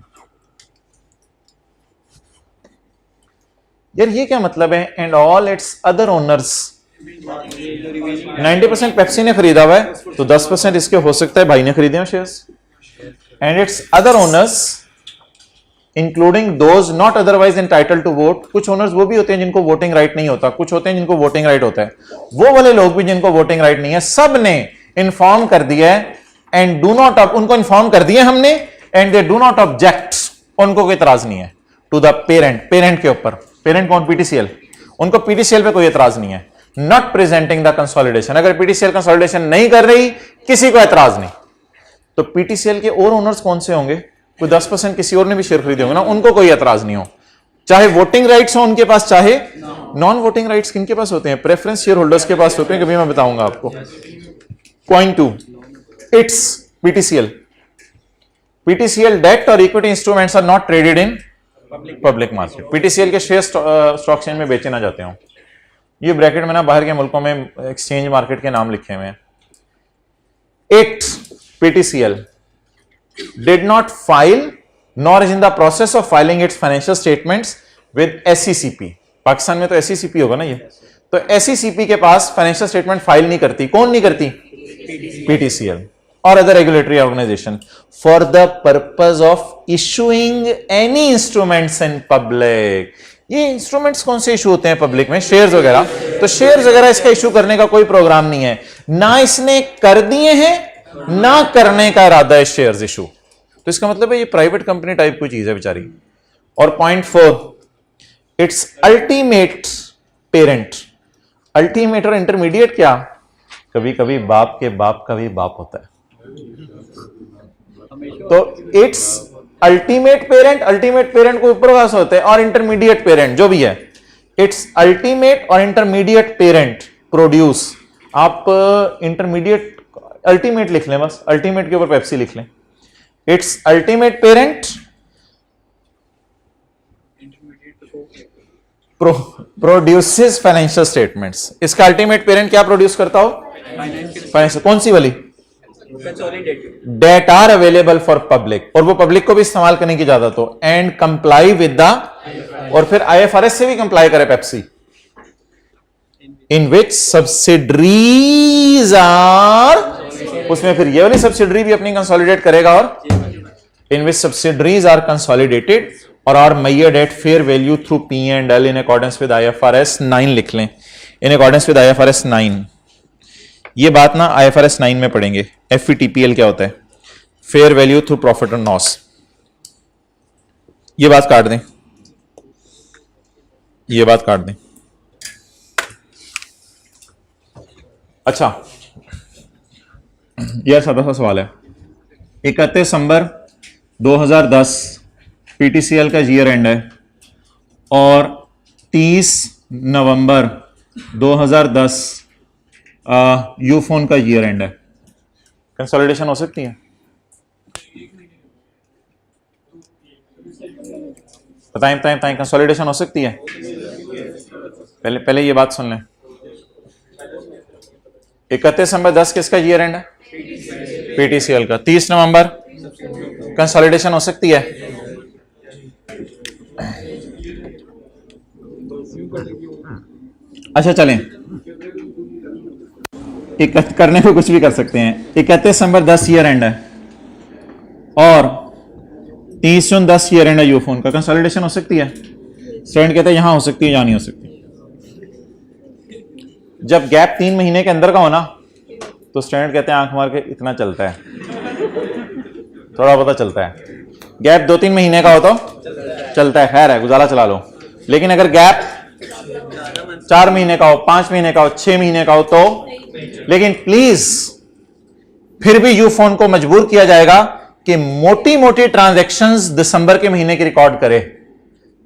यार ये क्या मतलब है, and all its other owners. 90% Pepsi ने खरीदा हुआ है, तो 10% इसके हो सकता है भाई ने खरीदे हो shares, and its other owners including those not otherwise entitled to vote. कुछ ओनर्स वो भी होते हैं जिनको वोटिंग राइट नहीं होता, कुछ होते हैं जिनको वोटिंग राइट होता है, वो वाले लोग भी जिनको वोटिंग राइट नहीं है, सब ने इन्फॉर्म कर दिया है एंड डू नॉट, उनको इन्फॉर्म कर दिया हमने, and they do not object, उनको कोई एतराज नहीं है टू द पेरेंट, पेरेंट के ऊपर, पेरेंट कौन, पीटीसीएल, उनको पीटीसीएल पे कोई एतराज नहीं है, नॉट प्रेजेंटिंग द कंसोलिडेशन। अगर पीटीसीएल कंसोलिडेशन नहीं कर रही, किसी को एतराज नहीं, तो पीटीसीएल के और ओनर्स कौन से होंगे, कोई 10% किसी और ने भी शेयर खरीदे होंगे ना, उनको कोई एतराज नहीं हो, चाहे वोटिंग राइट्स हो उनके पास, चाहे नॉन वोटिंग राइट्स किनके पास होते हैं, प्रेफरेंस शेयर होल्डर्स के पास होते हैं, कभी मैं बताऊंगा आपको। Point 2, it's PTCL, PTCL debt और equity instruments are not traded in public market. PTCL के शेयर स्टॉक एक्सचेंज में बेचे ना जाते हो। ये ब्रैकेट में ना बाहर के मुल्कों में एक्सचेंज मार्केट के नाम लिखे हुए हैं। It PTCL did not file nor is in the process of filing its financial statements with SECP। Pakistan में तो SECP होगा ना ये, तो SECP के पास फाइनेंशियल स्टेटमेंट फाइल नहीं करती, कौन नहीं करती, PTCL और other regulatory organisation, for the purpose of issuing any instruments in public. ये इंस्ट्रूमेंट्स कौन से इशू होते हैं पब्लिक में, शेयर्स वगैरह, तो शेयर्स वगैरह इसका इशू करने का कोई प्रोग्राम नहीं है, ना इसने कर दिए हैं ना करने का इरादा है शेयर्स इशू, तो इसका मतलब है ये प्राइवेट कंपनी टाइप कोई चीज है बेचारी। और point 4, it's ultimate parent, ultimate और इंटरमीडिएट क्या, कभी कभी बाप के बाप का भी बाप होता है, तो इट्स अल्टीमेट पेरेंट को ऊपर वास होते हैं, और इंटरमीडिएट पेरेंट जो भी है, इट्स अल्टीमेट और इंटरमीडिएट पेरेंट प्रोड्यूस, आप इंटरमीडिएट अल्टीमेट लिख लें, बस अल्टीमेट के ऊपर पेप्सी लिख लें, its ultimate parent produces financial statements. इसका अल्टीमेट पेरेंट क्या प्रोड्यूस करता हो, फाइनेंशियल, कौन सी वाली, that are available for public, और वो पब्लिक को भी इस्तेमाल करने की इजाजत हो, एंड कंप्लाई विद द, और फिर IFRS से भी कंप्लाई करे Pepsi, in which subsidiaries are, उसमें फिर ये वाली सब्सिडरी भी अपनी कंसोलिडेट करेगा, और in which subsidiaries are consolidated और are measured at fair value through P&L in accordance with IFRS 9 लिख लें, इन अकॉर्डेंस विद IFRS 9। ये बात ना IFRS 9 में पढ़ेंगे, FVTPL क्या होता है, fair value through profit and loss. ये बात काट दें, ये बात काट दें। अच्छा, यह सादा सा सवाल है, 31 दिसंबर 2010 पीटीसीएल का ईयर एंड है, और 30 नवंबर 2010 यूफोन का ईयर एंड है, कंसोलिडेशन हो सकती है, बताएं कंसोलिडेशन हो सकती है, पहले ये बात सुन लें। 31 दिसंबर 10 किसका ईयर एंड है, पीटीसीएल का, 30 नवंबर कंसोलिडेशन हो सकती है, अच्छा चलें, करने को कुछ भी कर सकते हैं। 31 दिसंबर 10 ईयर एंड है, और 30 जून 10 ईयर एंड है यूफोन का, कंसोलिडेशन हो सकती है, स्टूडेंट कहते हैं यहां हो सकती है, यहां नहीं हो सकती। जब गैप 3 महीने के अंदर का हो ना, तो स्टूडेंट कहते हैं आंख मार के इतना चलता है, थोड़ा बहुत चलता है, गैप 2-3 महीने का हो तो चलता है, खैर है गुजारा चला लो, लेकिन अगर गैप 4 महीने का हो, 5 महीने का हो, 6 महीने का हो तो, लेकिन प्लीज फिर भी यूफोन को मजबूर किया जाएगा कि मोटी मोटी ट्रांजैक्शंस दिसंबर के महीने की रिकॉर्ड करे,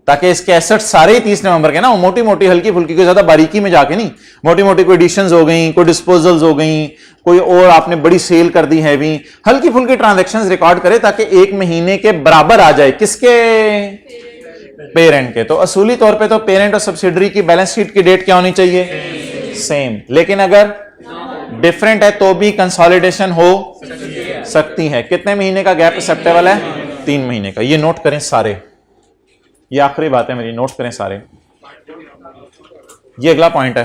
ताकि इसके एसेट सारे ही 30 नवंबर के ना, मोटी मोटी हल्की फुल्की, कोई ज्यादा बारीकी में जाके नहीं, मोटी मोटी कोई एडिशंस हो गई, कोई डिस्पोजल्स हो गई, कोई और आपने बड़ी सेल कर दी हैवी, हल्की फुल्की ट्रांजैक्शंस रिकॉर्ड करे ताकि 1 महीने के बराबर आ जाए, किसके, पेरेंट के। तो असूली तौर पे तो पेरेंट और सब्सिडरी की बैलेंस शीट की डेट क्या होनी चाहिए, सेम, लेकिन अगर डिफरेंट है तो भी कंसोलिडेशन हो सकती है। कितने महीने का गैप एक्सेप्टेबल है, 3 महीने का। ये नोट करें सारे, ये आखिरी बात है मेरी, नोट करें सारे। ये अगला पॉइंट है,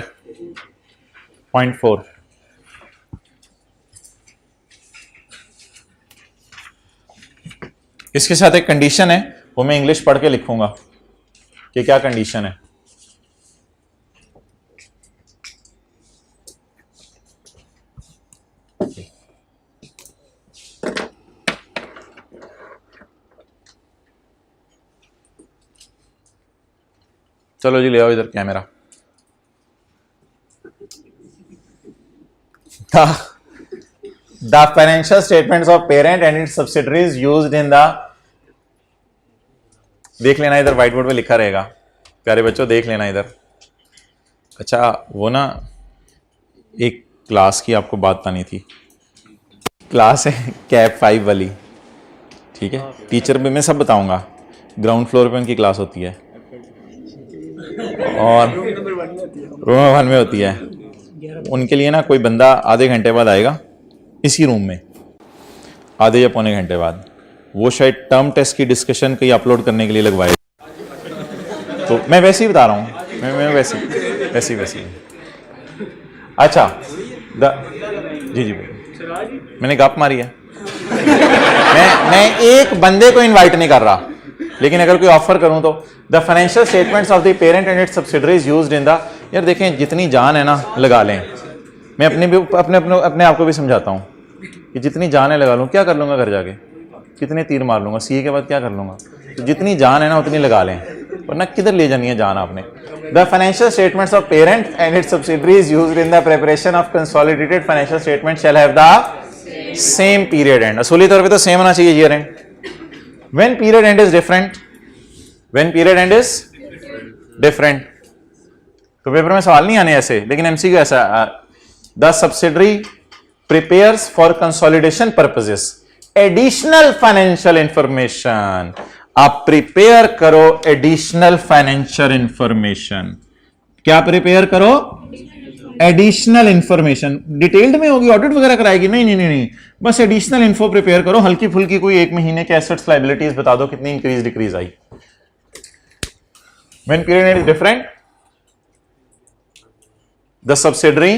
पॉइंट 4। इसके साथ एक कंडीशन है, वो मैं इंग्लिश पढ़ के लिखूंगा कि क्या कंडीशन है। चलो जी ले आओ इधर camera. The financial statements of parent and its subsidiaries used in the, देख लेना इधर व्हाइट बोर्ड पे लिखा रहेगा प्यारे बच्चों, देख लेना इधर। अच्छा वो ना एक क्लास की आपको बात बतानी थी, क्लास है कैप 5 वाली, ठीक है। टीचर भी मैं सब बताऊंगा, ग्राउंड फ्लोर पे उनकी क्लास होती है और रूम नंबर 1 में होती है। उनके लिए ना कोई बंदा आधे घंटे बाद आएगा इसी रूम में, आधे या पौने घंटे बाद। वो शायद टर्म टेस्ट की डिस्कशन कहीं अपलोड करने के लिए लगवाए। तो मैं वैसे ही बता रहा हूँ, मैं वैसे ही। अच्छा जी मैंने गप मारी है। मैं एक बंदे को इनवाइट नहीं कर रहा, लेकिन अगर कोई ऑफर करूं तो the financial statements of the parent and it's subsidiaries used in the, यार देखें जितनी जान है ना लगा लें। मैं अपने आप को भी समझाता हूं कि जितनी जान है लगा लूं, क्या कर लूंगा घर जाके, कितने तीर मार लूंगा, सीए के बाद क्या कर लूंगा। तो जितनी जान है ना उतनी लगा लें, वरना किधर ले जानी है जान आपने। The financial statements of parent and it's subsidiaries used in the preparation of consolidated financial statement shall have the same period and. असूली तौर पे तो सेम होना चाहिए year and. When period and is different, when period and is different, तो paper में सवाल नहीं आने ऐसे, लेकिन एमसीक्यू ऐसा, the subsidiary prepares for consolidation purposes additional financial information. आप प्रिपेयर करो एडिशनल फाइनेंशियल इंफॉर्मेशन। क्या प्रिपेयर करो? Additional information. डिटेल्ड में होगी, ऑडिट वगैरह कराएगी? नहीं, बस एडिशनल इन्फो प्रिपेयर करो, हल्की फुल्की कोई एक महीने के एसेट्स लायबिलिटीज बता दो कितनी increase decrease I. When period is different, the subsidiary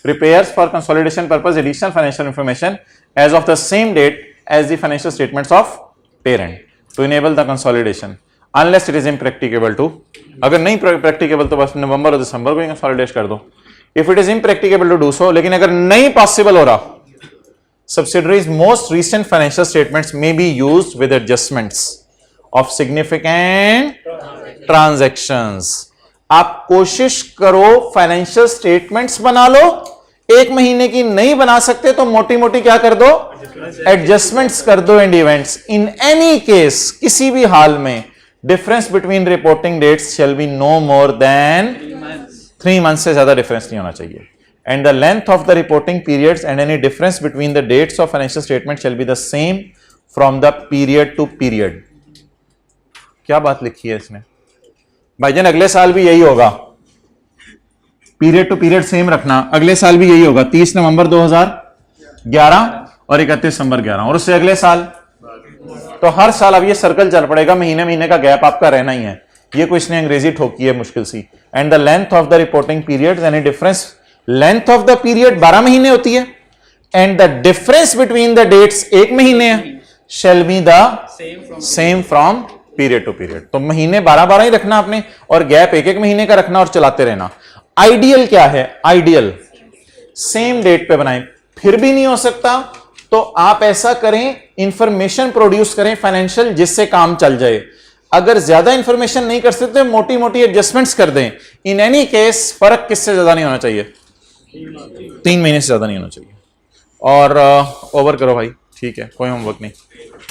prepares for consolidation purpose additional financial information as of the same date as the financial statements of parent to enable the consolidation unless it is impracticable to, अगर नहीं practicable तो बस नवंबर और दिसंबर को ही consolidate कर दो। if it is impracticable to do so, लेकिन अगर नहीं possible हो रहा, subsidiaries most recent financial statements may be used with adjustments of significant transactions। आप कोशिश करो फाइनेंशियल स्टेटमेंट्स बना लो, एक महीने की नहीं बना सकते तो मोटी मोटी क्या कर दो, एडजस्टमेंट्स कर दो and events. In any case, किसी भी हाल में, difference between reporting dates shall be no more than 3 month से ज्यादा डिफरेंस नहीं होना चाहिए। And the length of the reporting periods and any difference between the dates of financial statement shall be the same from the period to period. क्या बात लिखी है इसमें भाईजान? अगले साल भी यही होगा, पीरियड टू पीरियड सेम रखना। अगले साल भी यही होगा, 30 नवंबर 2011 और 31 दिसंबर 11, और उससे अगले साल। तो हर साल अब ये सर्कल चल पड़ेगा, महीने महीने का गैप आपका रहना ही है। ये कोई इसने अंग्रेजी ठोकी है मुश्किल सी। And the length of the reporting period, any difference, length of the period 12 महीने होती है and the difference between the dates 1 महीने है, shall be the same from period to period. तो महीने 12-12 ही रखना आपने और गैप 1-1 महीने का रखना और चलाते रहना। आइडियल क्या है? आइडियल सेम डेट पे बनाएं। फिर भी नहीं हो सकता तो आप ऐसा करें, इंफॉर्मेशन प्रोड्यूस करें फाइनेंशियल, जिससे काम चल जाए। अगर ज्यादा इंफॉर्मेशन नहीं कर सकते, मोटी मोटी एडजस्टमेंट्स कर दें। इन एनी केस फर्क किससे ज्यादा नहीं होना चाहिए? 3 महीने से ज्यादा नहीं होना चाहिए। और ओवर करो भाई, ठीक है, कोई होमवर्क नहीं।